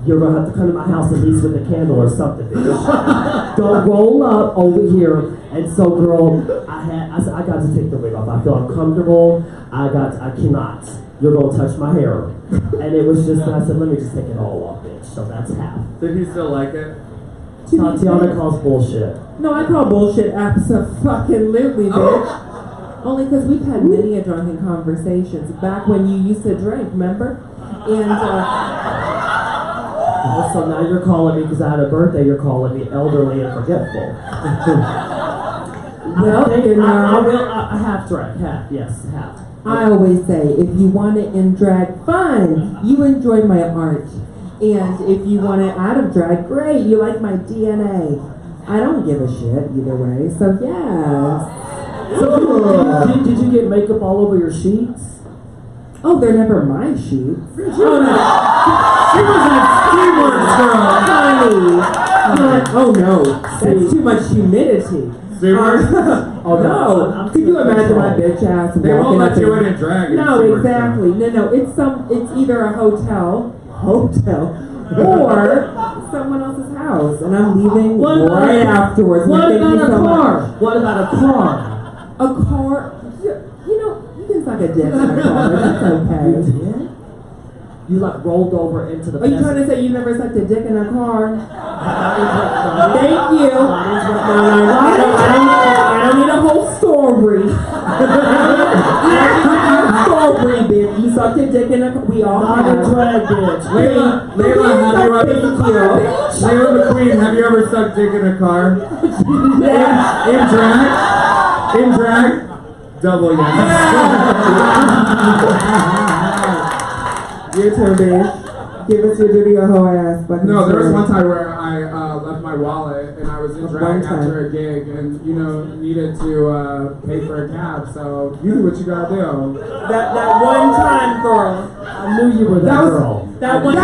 you're gonna have to come to my house at least with a candle or something, bitch. Don't roll up over here. And so, girl, I said, I got to take the wig off. I feel uncomfortable. I cannot. You're gonna touch my hair. And it was just, I said, let me just take it all off, bitch. So that's half. Did he still like it? Tatianna calls bullshit. No, I call bullshit abso-fucking-lutely, bitch. Only because we've had many a drunken conversations back when you used to drink, remember? And, Oh, so now you're calling me because I had a birthday. You're calling me elderly and forgetful. Well, you know, I will. Half drag. Half. Yes, half. I always say, if you want it in drag, fine. You enjoy my art. And if you want it out of drag, great. You like my DNA. I don't give a shit either way. So, yes. So did you get makeup all over your sheets? Oh, they're never my sheets. Oh no. She was a Honey. Oh no. That's too much humidity. Oh no! Could you imagine my bitch ass They won't walking let up you in- in and drag. No, exactly. No. It's either a hotel, or someone else's house, and I'm leaving right afterwards. What Thank you about a so car? much. What about a car? A car? You know, you can suck a dick in a car. That's okay. You like rolled over into the. Are you trying to say you never sucked a dick in a car? Thank you. No, I don't need a whole story. Story, bitch. You sucked a dick in a car. We all Not have. a drag bitch. Layla, have you ever? Layla McQueen, have you ever sucked dick in a car? In drag? In drag? Double yes. Your turn, bitch. Give us your dirty or hoe ass fucking No, there was story. one time where I left my wallet and I was in One drag time. after a gig and needed to pay for a cab. So you do what you gotta do. That one time, girl. I knew you were that girl. That one.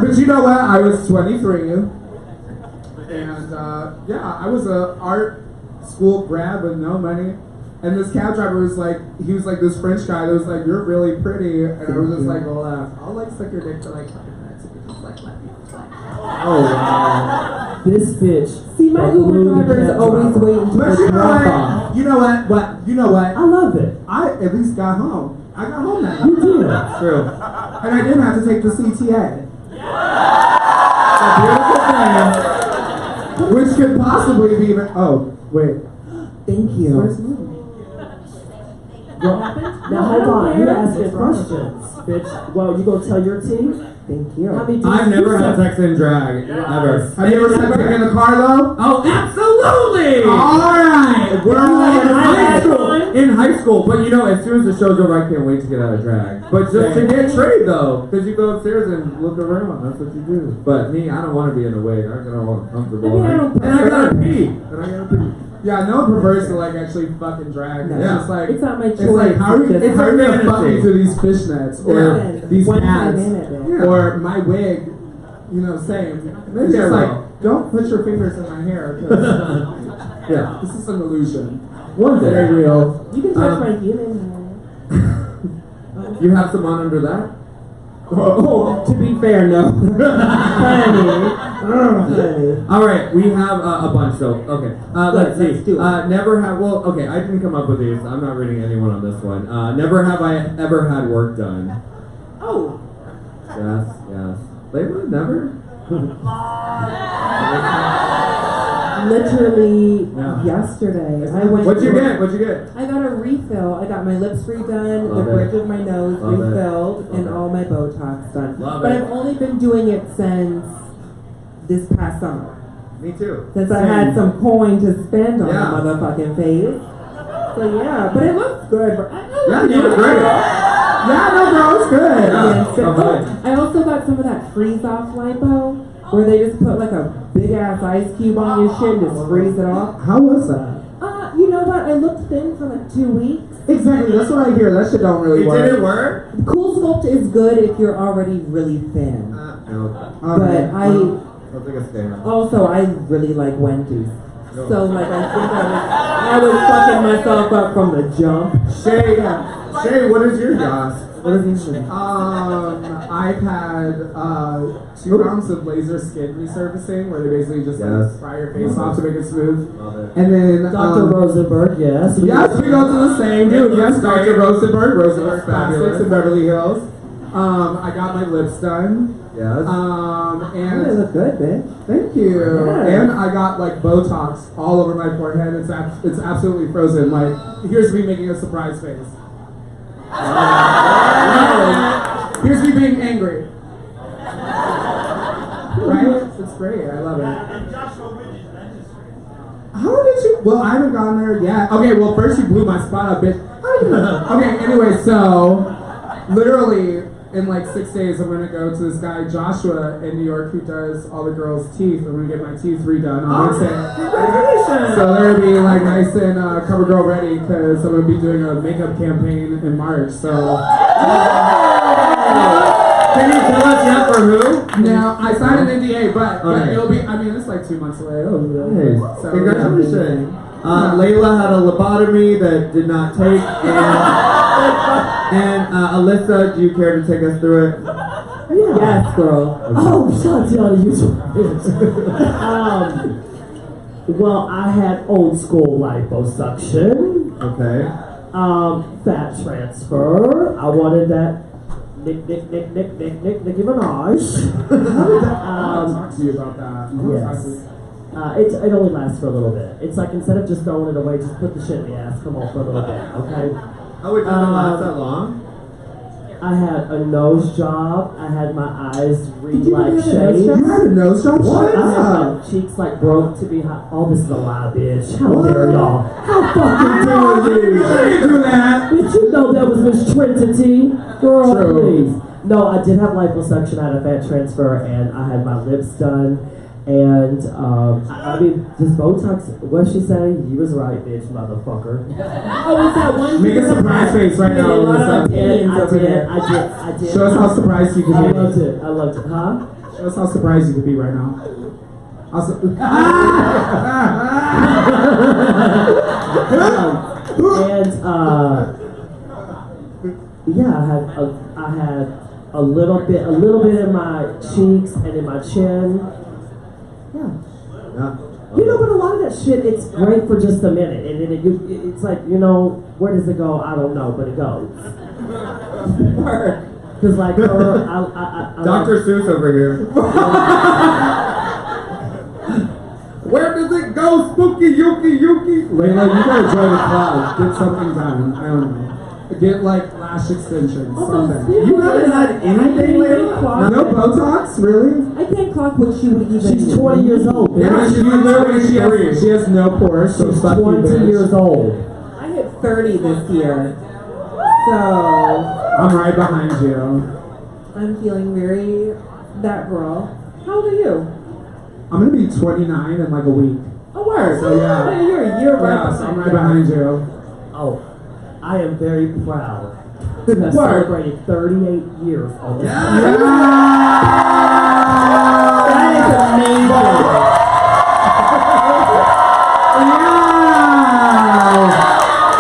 But you know what? I was 23, and I was a art school grad with no money. And this cab driver was like, he was like this French guy that was like, "You're really pretty," and I was just like, "Well, I'll like suck your dick for like 5 minutes if you just like let me." Oh wow. This bitch. See, my Uber drivers always wait until But it's you know drop what? off. You know what? But you know what? I love it. I at least got home. I got home that You night. did. True. And I didn't have to take the CTA. Which could possibly be even. Oh, wait. Thank you. Well, now hold on. You're asking questions, bitch. Well, you gonna tell your team? Thank you. How many I've times never you had sucked? sex in drag. Ever. Have you ever sucked dick in the car though? Oh, absolutely! Alright! We're all In in high school. In high school. But as soon as the show's over, I can't wait to get out of drag. But just to get trade though. Because you go upstairs and look around. That's what you do. But me, I don't want to be in the way. I don't want comfortable. I don't and I gotta pee. Yeah, no one prefers to like actually fucking drag. No. It's just like It's not my choice. it's like how are you It's how are you gonna fuck fantasy. into these fishnets or these One time pads in it, Yeah. or my wig? Same. Maybe It's I just will. like don't put your fingers in my hair because Yeah. this is an illusion. One day. Very real. You can touch my human You have some on under that? Oh, to be fair, no. Honey. All right, we have a bunch though. Okay, let's see. let's do it. Never have. Well, okay, I didn't come up with these. I'm not reading anyone on this one. Never have I ever had work done. Oh. Yes. Layla, never. Literally Yeah. yesterday, I went. What'd you to- get? I got a refill. I got my lips redone, Love the it. bridge of my nose Love it. refilled, Love and it. all my Botox done. Love but it. I've only been doing it since this past summer. Me too. Since I had some coin to spend on Yeah. my motherfucking face. So yeah, but it looks good. Yeah, you look great. Yeah, no, girl, it's good. Yeah. Yes. Okay. I also got some of that freeze off lipo, where they just put like a big ass ice cube on your shit and just freeze it off. How was that? You know what? I looked thin for like 2 weeks. Exactly, that's what I hear. That shit don't really It work. didn't work. Cool Sculpt is good if you're already really thin. No. But I'll take a stand. I really like Wendy's. So like I think I was fucking myself up from the jump. Shea, what is your yas? What is he doing? I've had 2 rounds of laser skin resurfacing where they basically just Yes. like fry your face off to make it smooth. Love it. And then Dr. Rosenberg, yes. yes, we go to the same dude. Yes, Dr. Great. Rosenberg Fabulous. Plastics in Beverly Hills. I got my lips done. Yes. They And look good, bitch. thank you. Yeah. And I got like Botox all over my forehead. It's absolutely frozen. Like here's me making a surprise face. Here's me being angry. Right? It's great. I love it. And Joshua Ridge's dentistry. How did you? Well, I haven't gone there yet. Okay, well, first you blew my spot up, bitch. How did you know? Okay, anyway, so literally in like 6 days, I'm gonna go to this guy Joshua in New York who does all the girls' teeth. I'm gonna get my teeth redone on Wednesday. Congratulations! So they're gonna be like nice and cover girl ready because I'm gonna be doing a makeup campaign in March. So. Can you tell us yet for who? Now I signed an NDA, but Okay. it'll be. I mean, it's like 2 months away. Hey, So, congratulations. Layla had a lobotomy that did not take, and Alyssa, do you care to take us through it? Yes, girl. Oh, Tatianna, you well, I had old school liposuction, Okay. fat transfer. I wanted that Nicki Minaj. talk to you about that. Yes. It only lasts for a little bit. It's like instead of just throwing it away, just put the shit in the ass. Come on for a little bit, okay? Oh, it doesn't last that long? I had a nose job. I had my eyes like You shaved. had a nose job? What? Shut I had up. my cheeks like broke to be hot. Oh, this is a lie, bitch. How dare y'all? How fucking dare you? I didn't do that. Did you know that was Miss Trinity? Girl, True. please. No, I did have liposuction. I had a fat transfer, and I had my lips done. And, I mean, just Botox. What'd she say? You was right, bitch, motherfucker. Oh, is that one? Make a surprise face right now, Alyssa. And I did. Show us how surprised you I can loved be. it. I loved it. Huh? Show us how surprised you can be right now. Yeah, I had a little bit in my cheeks and in my chin. Yeah. You know, but a lot of that shit, it's great for just a minute, and then it's like, you know, where does it go? I don't know, but it goes. Because like her, I Dr. Seuss over here. Where does it go, spooky yuki yuki? Layla, you gotta join the club. Get something done. I don't know. Get like lash extensions, something. You haven't had anything lately? No Botox, really? I can't clock what she would even. She's 20 years old. Yeah, she has no pores, so She's fuck you, 20 bitch. years old. I hit 30 this year, so I'm right behind you. I'm feeling very that girl. How old are you? I'm gonna be 29 in like a week. Oh, word. So, yeah. Hey, you're a year right Yeah, so I'm behind right me. behind you. Oh, I am very proud to have Word. celebrated 38 years on this. That is amazing.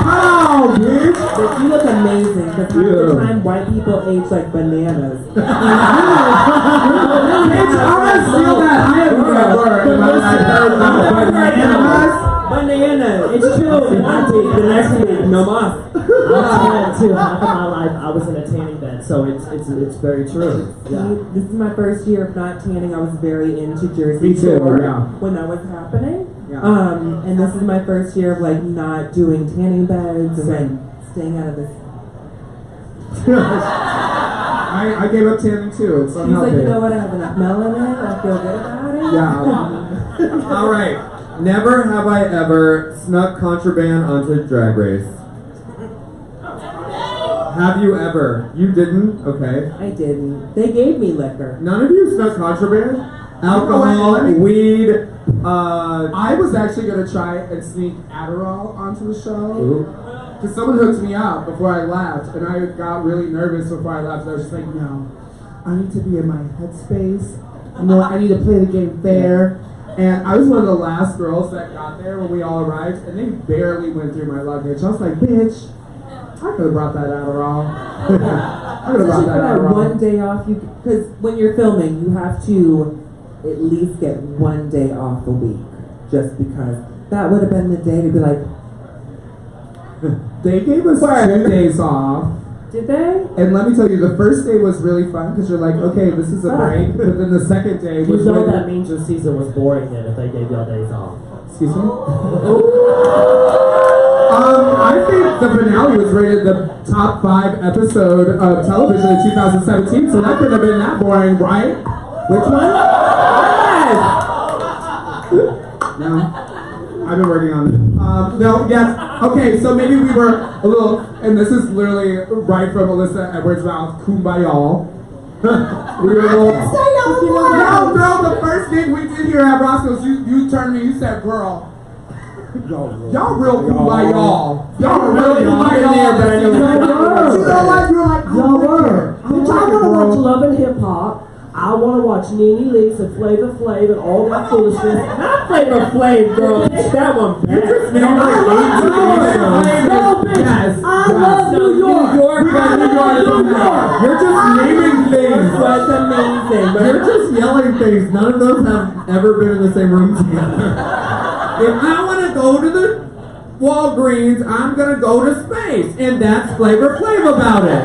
Wow! Bitch! But you look amazing. Because half the Yeah. time white people age like bananas. Bitch, I'm gonna steal that. I have never in my life heard about bananas. Bananas. It's true. The next week, no more. I'll tell you too. Half of my life I was in a tanning bed, so it's very true. Yeah. This is my first year of not tanning. I was very into Jersey Me too, Shore yeah. when that was happening. Yeah. And this is my first year of like not doing tanning beds and like staying out of this. I gave up tanning too. It's She's unhealthy. like, you know what? I have enough melanin. I feel good about it. Yeah. All right. Never have I ever snuck contraband onto Drag Race. Have you ever? You didn't? Okay. I didn't. They gave me liquor. None of you snuck contraband? Let Alcohol, me- weed, I was actually gonna try and sneak Adderall onto the show. Because someone hooked me up before I left, and I got really nervous before I left. I was just like, no, I need to be in my headspace. You know, I need to play the game fair. And I was one of the last girls that got there when we all arrived, and they barely went through my luggage. I was like, bitch, I could have brought that Adderall. I could have brought Especially that for that Adderall. one day off, because when you're filming, you have to at least get 1 day off a week, just because that would have been the day to be like, They gave us 2 days off. did they? And let me tell you, the first day was really fun because you're like, okay, this is a break. But then the second day You was know when- that means your season was boring then if they gave y'all days off. Excuse me? I think the finale was rated the top 5 episode of television in 2017, so that couldn't have been that boring, right? Which one? I've been working on it. No, yes. Okay, so maybe we were a little, and this is literally right from Alyssa Edwards' mouth, kumbaya. We were a little. No, girl, the first thing we did here at Roscoe's, you turned to me, you said, girl. Y'all real kumbaya. Y'all are real kumbaya. You know what? You were like, Y'all were. I want to watch Love and Hip Hop. I want to watch Nene Leakes and Flavor Flav and all that foolishness. Not Flavor Flav, girl. Pick that one back. I love New York. You're just naming things. That's amazing. You're just yelling things. None of those have ever been in the same room together. If I want to go to the Walgreens, I'm going to go to space. And that's Flavor Flav about it.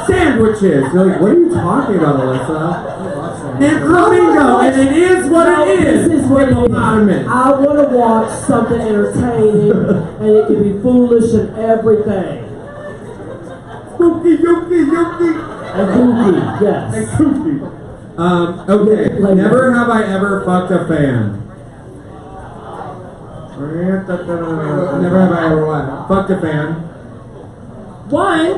Sandwiches. You're like, what are you talking about, Alyssa? And flamingo, and it is what it is. This is what it is. I want to watch something entertaining, and it can be foolish and everything. Spooky, yuki, yuki. And goofy, yes. And goofy. Okay. Never have I ever fucked a fan. never have I ever what? Fucked a fan. One.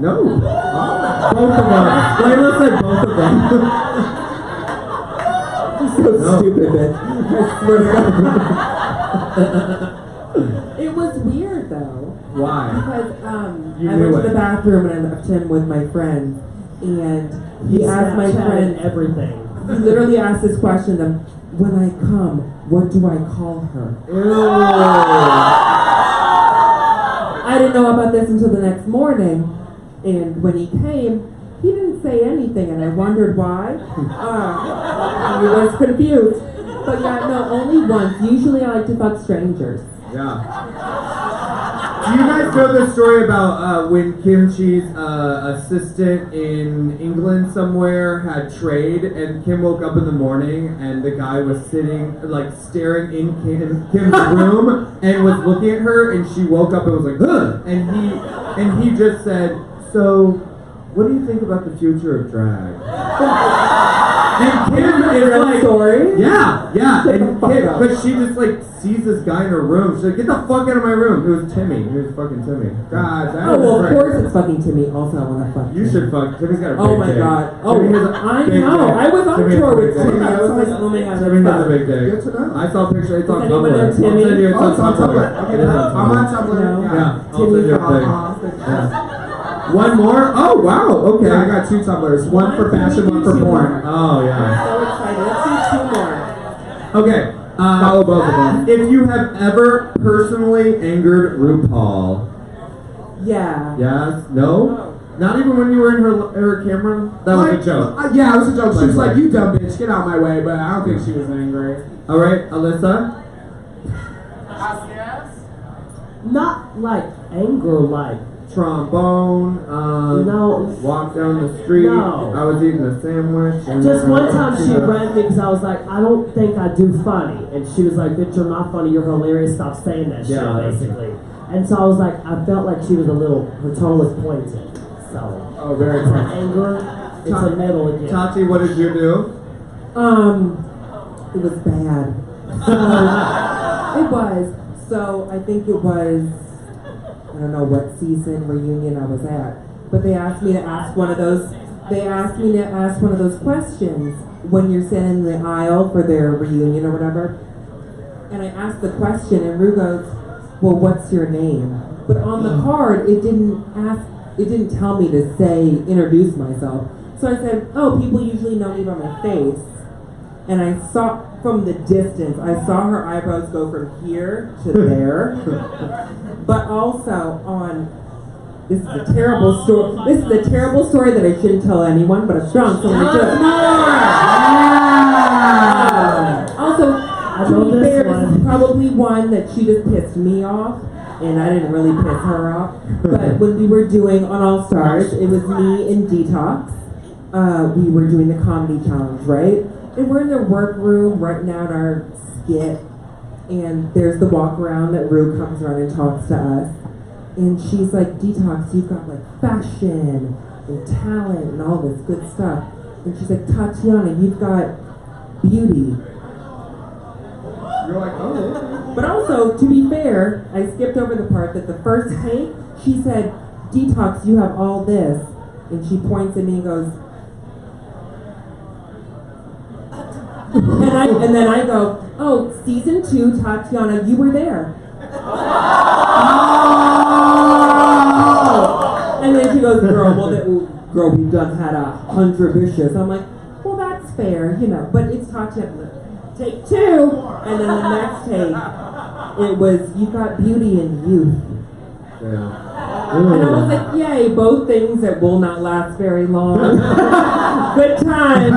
No. Both of them. Layla said both of them. So stupid, bitch. I swear to God. It was weird though. Why? Because You I knew went to it. the bathroom and I left him with my friend, and he asked my friend everything. He literally asked this question: "When I come, what do I call her?" I didn't know about this until the next morning, and when he came, he didn't say anything, and I wondered why. He was confused. But yeah, no, only once. Usually I like to fuck strangers. Yeah. Do you guys know the story about when Kim Chi's assistant in England somewhere had trade, and Kim woke up in the morning and the guy was sitting, like, staring in Kim's room and was looking at her, and she woke up and was like, huh! And he just said, so, what do you think about the future of drag? And Kim is like, story? yeah, and Kim, but she just like sees this guy in her room. She's like, get the fuck out of my room. It was Timmy. It was fucking Timmy. God, that Oh, was well, of great. course it's fucking Timmy. Also, I want to fuck You him. should fuck. Timmy's got a big Oh my dick. god. Oh, Timmy has a I big know. dick. I was on Timmy has tour a with big dick. Timmy. I was like, oh my god. Timmy has a big dick. Good to know. I saw a picture. It's on Does anyone Tumblr. know I'll Timmy? send you. It's Oh, on it's on Tumblr. Tumblr. Okay, It is on I'm on Tumblr. Tumblr. No. Yeah, I'll Timmy send you a thing. Yeah. One more? Oh, wow. Okay. Yeah, I got 2 Tumblrs. One for fashion, one for porn. Oh, yeah. So excited. Let's do 2 more. Okay. Follow both of them. If you have ever personally angered RuPaul. Yeah. Yes? No? Not even when you were in her camera? That was a joke. Yeah, it was a joke. She was Like, like, you dumb bitch, get out my way, but I don't think she was angry. Alright, Alyssa? Not like anger, like Trombone, no. walk down the street, No. I was eating a sandwich. and Just then one I- time she ran me because I was like, I don't think I do funny, and she was like, "Bitch, you're not funny. You're hilarious. Stop saying that shit." Yeah, that's Basically, and so I was like, I felt like she was a little. Her tone was pointed. So Oh, very it's an nice. anger. It's a metal again. Tati, what did you do? It was bad. It was. So I think it was, I don't know what season reunion I was at, but they asked me to ask one of those. They asked me to ask one of those questions when you're standing in the aisle for their reunion or whatever. And I asked the question, and Ru goes, "Well, what's your name?" But on the card, it didn't ask. It didn't tell me to introduce myself. So I said, "Oh, people usually know me by my face." And I saw from the distance, I saw her eyebrows go from here to there. But also this is a terrible story. This is a terrible story that I shouldn't tell anyone, but I'm strong, so I'm gonna do it. Also, I to know be this fair, one. this is probably one that she just pissed me off, and I didn't really piss her off. But when we were doing on All Stars, it was me and Detox. We were doing the comedy challenge, right? And we're in the workroom writing out our skit, and there's the walk around that Ru comes around and talks to us. And she's like, Detox, you've got like fashion and talent and all this good stuff. And she's like, Tatianna, you've got beauty. You're like, oh. Okay. But also, to be fair, I skipped over the part that the first take, she said, "Detox, you have all this," and she points at me and goes, and then I go, "Oh, season 2, Tatianna, you were there." Oh! And then she goes, "Girl, girl, we've done had 100 wishes." I'm like, "Well, that's fair, you know." But it's Tatianna. Take 2, and then the next take, it was, "You got beauty and youth." Yeah. And I was like, yay, both things that will not last very long. Good time.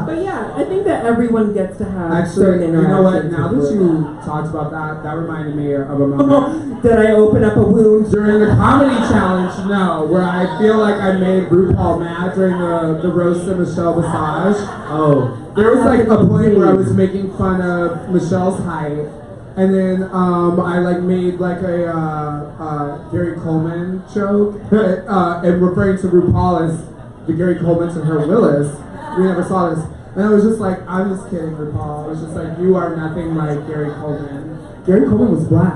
But yeah, I think that everyone gets to have Actually, certain you know what? interactions Now with that RuPaul. you talked about that reminded me of a moment. Did I open up a wound? During the comedy challenge, no, where I feel like I made RuPaul mad during the roast of Michelle Visage. Oh. There was like a point where I was making fun of Michelle's height, and then I like made like a Gary Coleman joke, and referring to RuPaul as the Gary Coleman to her Willis. We never saw this, and I was just like, I'm just kidding, RuPaul. I was just like, you are nothing like Gary Coleman. Gary Coleman was black.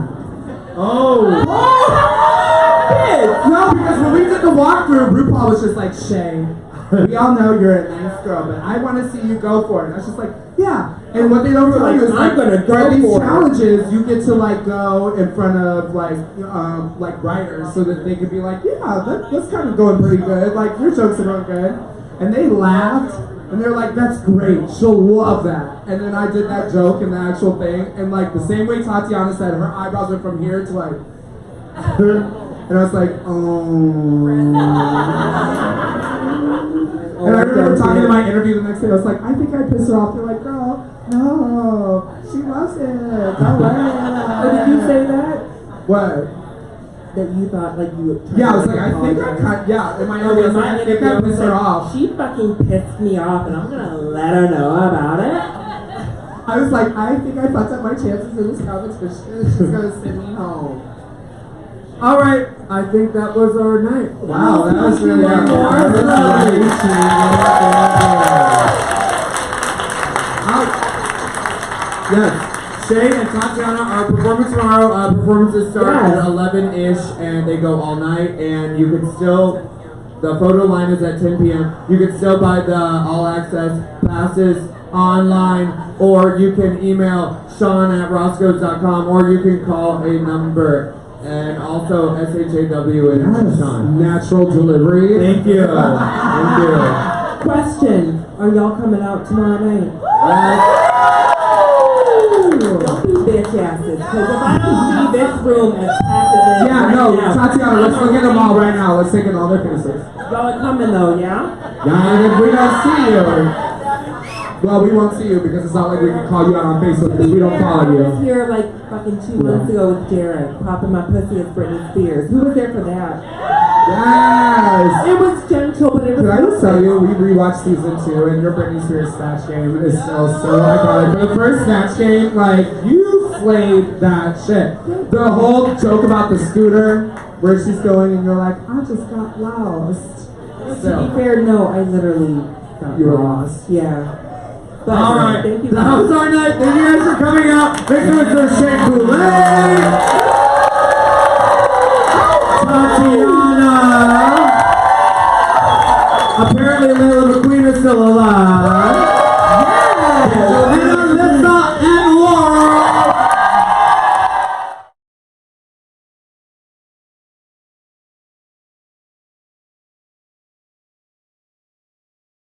Oh. No, because when we did the walkthrough, RuPaul was just like, "Shea, we all know you're a nice girl, but I want to see you go for it." And I was just like, "Yeah." And what they don't tell you is I'm gonna go for these for it. challenges, you get to like go in front of like writers so that they can be like, "Yeah, that's kind of going pretty good. Like your jokes are going good." And they laughed. And they're like, "That's great, she'll love that." And then I did that joke in the actual thing, and like the same way Tatianna said, her eyebrows went from here to like, and I was like, oh. And I remember talking to my interview the next day, I was like, "I think I pissed her off." They're like, "Girl, no, she loves it, don't worry." Oh, did you say that? What? That you thought like you would. Yeah, I was like, I think I cut, yeah, in my interview, I was like, I think I pissed her off. She fucking pissed me off, and I'm gonna let her know about it. I was like, I think I fucked up my chances in this competition. She's gonna send me home. All right. I think that was our night. Wow, that was really That was Yes. Shea and Tatianna, our performance tomorrow. Performances start at 11-ish and they go all night. And you can still, the photo line is at 10 p.m. You can still buy the all access passes online, or you can email Sean@roscoe's.com, or you can call a number. And also SHAW and Sean. Natural delivery. Thank you. Thank you. Question: are y'all coming out tomorrow night? Don't be bitch asses, because if I don't see this room as packed as it is Yeah, right no, now, Tatianna, let's look at them all right now. Let's take in all their faces. y'all are coming though, yeah? Yeah, and if we don't see you, well, we won't see you because it's not like we can call you out on Facebook because we don't follow I was you. here like fucking 2 months ago with Jared, popping my pussy as Britney Spears. Who was there for that? Yes! It was gentle, but it was. Can I just tell you, we rewatched season 2 and your Britney Spears Snatch Game is still so iconic. For the first Snatch Game, like, you slayed that shit. The whole joke about the scooter, where she's going and you're like, I just got lost. To be fair, no, I literally got You were lost. Yeah. But All right. thank you. That was our night. Thank you guys for coming out. Thank you for Shea Couleé.